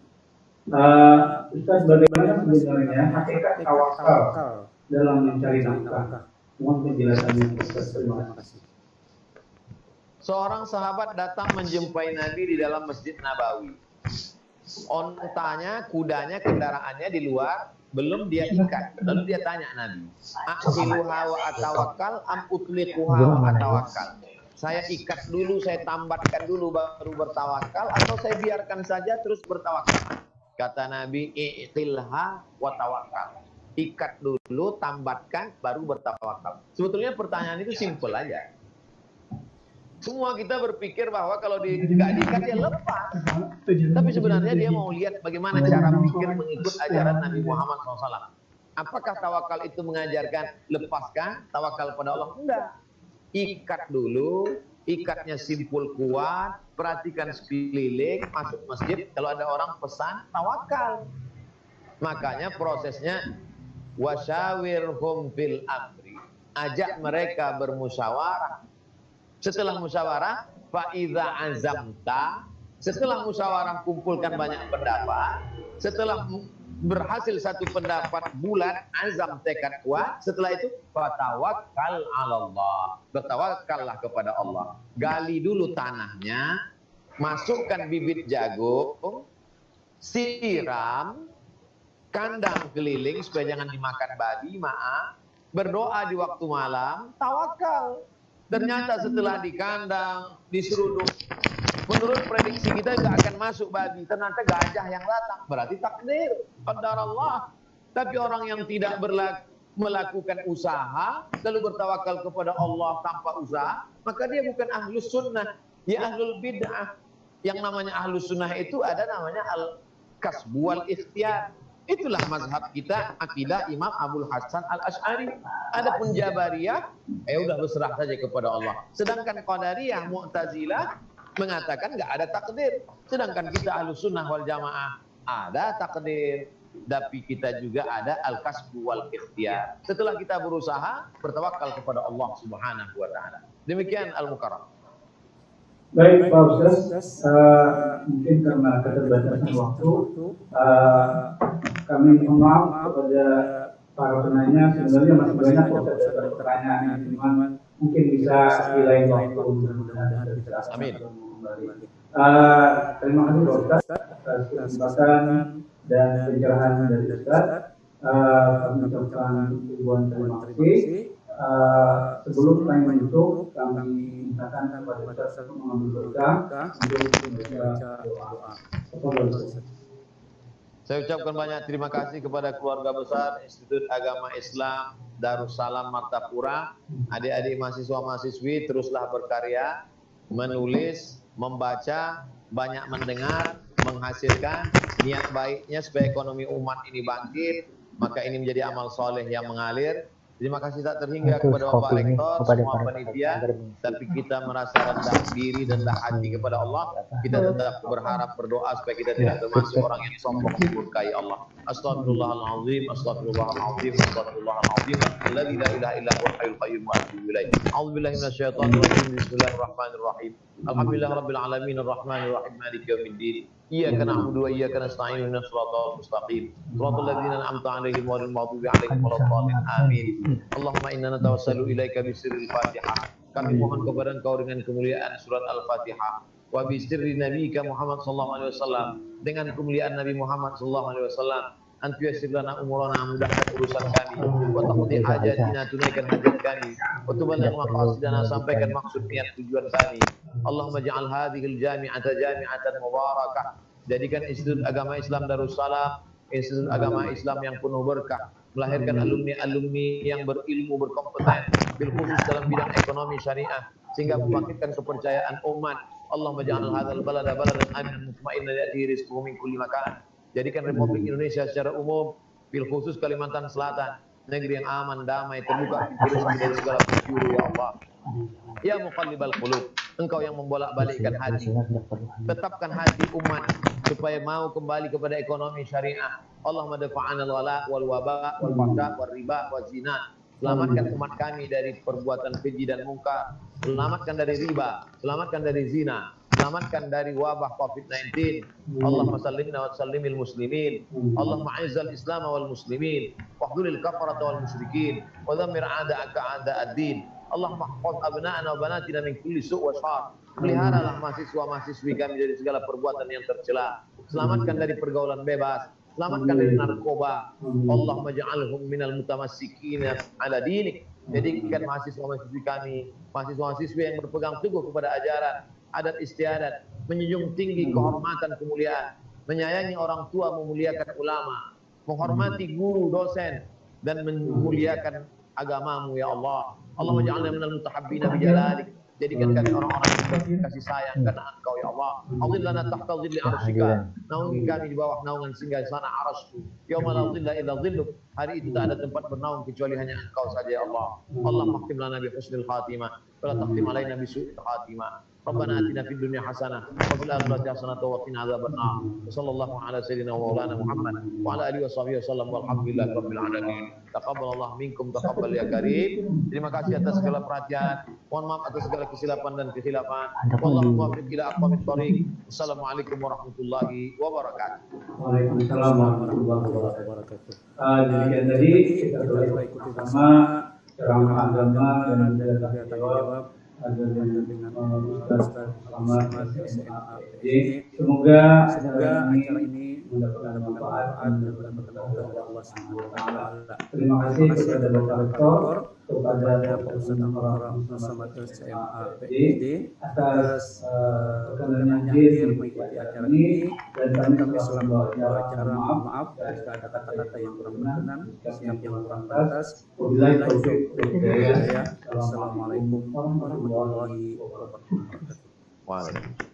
Ustaz, bagaimana sebenarnya hakikat tawakal dalam mencari nafkah? Mohon penjelasannya, Ustaz. Terima kasih. Seorang sahabat datang menjumpai Nabi di dalam Masjid Nabawi. Ontanya, kudanya, kendaraannya di luar, belum dia ikat. Lalu dia tanya Nabi, "A'siluha wa atawakkal am utliquha wa atawakkal?" Saya ikat dulu, saya tambatkan dulu baru bertawakal, atau saya biarkan saja terus bertawakal? Kata Nabi, "I'tilha wa tawakkal." Ikat dulu, tambatkan, baru bertawakal. Sebetulnya pertanyaan itu simpel aja. Semua kita berpikir bahwa kalau nggak diikat ya lepas. Tapi sebenarnya dia mau lihat bagaimana cara pikir mengikut ajaran Nabi Muhammad SAW. Apakah tawakal itu mengajarkan lepaskan tawakal pada Allah? Enggak. Ikat dulu, ikatnya simpul kuat, perhatikan sekeliling, masuk masjid, kalau ada orang pesan, tawakal. Makanya prosesnya wasyawirhum fil amri. Ajak mereka bermusyawarah. Setelah musyawarah, fa idza azamta, setelah musyawarah kumpulkan banyak pendapat, setelah berhasil satu pendapat bulat, azam tekad kuat, setelah itu fatawakkal 'alallah. Bertawakallah kepada Allah. Gali dulu tanahnya, masukkan bibit jagung, siram, kandang keliling supaya jangan dimakan babi, maaf. Berdoa di waktu malam, tawakal. Ternyata setelah di kandang, diseruduk, menurut prediksi kita nggak akan masuk babi, ternyata gajah yang datang. Berarti takdir, qadar Allah. Tapi orang yang tidak melakukan usaha, lalu bertawakal kepada Allah tanpa usaha, maka dia bukan ahlus sunnah, dia ahlul bid'ah. Yang namanya ahlus sunnah itu ada namanya al-kasbu wal ikhtiyar. Itulah mazhab kita, akidah Imam Abul Hasan Al-Asy'ari. Adapun Jabariyah, udah berserah saja kepada Allah. Sedangkan Qadariyah, Mu'tazilah mengatakan nggak ada takdir. Sedangkan kita Ahlus Sunnah wal Jamaah ada takdir. Tapi kita juga ada al-kasbu wal ikhtiyar. Setelah kita berusaha, bertawakal kepada Allah Subhanahu wa taala. Demikian Al-Mukarram. Baik Pak Ustaz, mungkin karena keterbatasan waktu, kami mohon maaf kepada para penanya. Sebenarnya masih banyak pertanyaan yang cuman mungkin bisa di lain waktu. Amin. Terima kasih Pak Ustaz atas kesempatan dan pencerahan dari Ustaz. Kami ucapkan ribuan terima kasih. Sebelum kami menutup, kami mintakan kepada Ustaz untuk mengambil berkah untuk membaca doa. Saya ucapkan banyak terima kasih kepada keluarga besar Institut Agama Islam Darussalam Martapura. Adik-adik mahasiswa-mahasiswi teruslah berkarya, menulis, membaca, banyak mendengar, menghasilkan niat baiknya supaya ekonomi umat ini bangkit. Maka ini menjadi amal soleh yang mengalir. Terima kasih tak terhingga kepada Bapak Rektor, semua panitia, tapi kita merasa rendah diri dan rendah hati kepada Allah. Kita tetap berharap, berdoa supaya kita tidak termasuk orang yang sombong dimurkai Allah. Astaghfirullahaladzim, astaghfirullahaladzim, astaghfirullahaladzim. Alladzi la ilaha illa huwal hayyul qayyum wa atubu ilaih. A'udzubillahi minasyaitonir rajim. Bismillahirrahmanirrahim. Alhamdulillahirabbil alamin arrahmanir rahim maliki yaumiddin. Iyyaka na'budu wa iyyaka nasta'in ihdinas siratal mustaqim siratal ladzina an'amta 'alaihim ghairil maghdubi 'alaihim waladdallin amin. Allahumma inna natawassalu ilaika bisirril Fatihah. Kami mohon kepada Engkau dengan kemuliaan surat Al-Fatihah. Wa bisirri nabiyika Muhammad sallallahu alaihi wasallam, dengan kemuliaan Nabi Muhammad sallallahu alaihi wasallam. Antu yassir lana umurana, mudahkan urusan kami. Wa taqdi hajatina, tunaikan hajat kami. Wa tuballigh maqasidana, sampaikan maksud niat tujuan kami. Allahumma ja'al hadhil jami'ata jami'atan mubarakah. Jadikan Institut Agama Islam Darussalam Institut Agama Islam yang penuh berkah, melahirkan alumni-alumni yang berilmu, berkompeten, bil khusus dalam bidang ekonomi syariah, sehingga membangkitkan kepercayaan umat. Allahumma ja'al hadzal balada baladan aminan mutma'innan ya'tihi rizquhu min kulli makan. Jadikan Republik Indonesia secara umum, bil khusus Kalimantan Selatan, negeri yang aman, damai, terbuka rezeki dari segala penjuru, ya Allah. Ya muqallibal qulub, Engkau yang membolak-balikkan hati, tetapkan hati umat supaya mau kembali kepada ekonomi syariah. Allahumma dafa'ana al-wala wal waba wal fahsya wal riba wal zina. Selamatkan umat kami dari perbuatan keji dan mungkar. Selamatkan dari riba, selamatkan dari zina, selamatkan dari wabah COVID-19. Allahumma sallimna wa sallimil muslimin. Allahumma a'izzal Islam wal muslimin, wahdulil kafarata wal musyrikin, wa dhammir a'da'aka a'da'ad-din. Allahumma hafaz abna'ana wa banatina min kulli su' wa syar. Peliharalah mahasiswa-mahasiswi kami dari segala perbuatan yang tercela. Selamatkan dari pergaulan bebas, selamatkan dari narkoba. Allahumma ja'alhum minal mutamassikina ala dinik. Jadikan mahasiswa-mahasiswi kami mahasiswa-mahasiswi yang berpegang teguh kepada ajaran adat istiadat, menjunjung tinggi kehormatan kemuliaan, menyayangi orang tua, memuliakan ulama, menghormati guru, dosen, dan memuliakan agamamu, ya Allah. Allahumma ja'alna minal mutahabbina bijalalik. Jadikan kami orang-orang yang kasih sayang karena Engkau, ya Allah. Adhillana tahta dhilli arsyika. Naungi kami di bawah naungan singgah sana arasku. Yauma la dhilla illa dhilluk. Hari itu tak ada tempat bernaung kecuali hanya Engkau saja, ya Allah. Allahumma khtim lana bi husnil khatimah wa la takhtim alaina bi su'il khatimah. Rabbana atina fid dunya hasanah wa fil akhirati hasanah wa qina adzabannar. Sallallahu ala sayyidina wa maulana Muhammad wa ala alihi washabihi wasallam walhamdulillahi rabbil alamin. Taqabbalallahu minkum taqabbal ya karim. Terima kasih atas segala perhatian. Mohon maaf atas segala kesilapan dan kekhilafan. Wallahu muwaffiq ila aqwamit thoriq. Assalamualaikum warahmatullahi wabarakatuh. Waalaikumsalam warahmatullahi wabarakatuh. Demikian tadi kita telah ikuti bersama ceramah agama dan tanya jawab dengan Ustaz Selamat SMAPD. Semoga acara ini mendapatkan manfaat dan mendapatkan Allah Subhanahu wa taala. Terima kasih kepada Bapak Rektor, kepada Pak Ustaz Selamat SMAPD atas perkenannya hadir mengikuti acara ini, dan kami selalu berbicara maaf jika ada kata-kata yang kurang berkenan, sikap yang kurang pantas. Wabillahi taufiq wal hidayah. Assalamualaikum warahmatullahi wabarakatuh. Waalaikumsalam.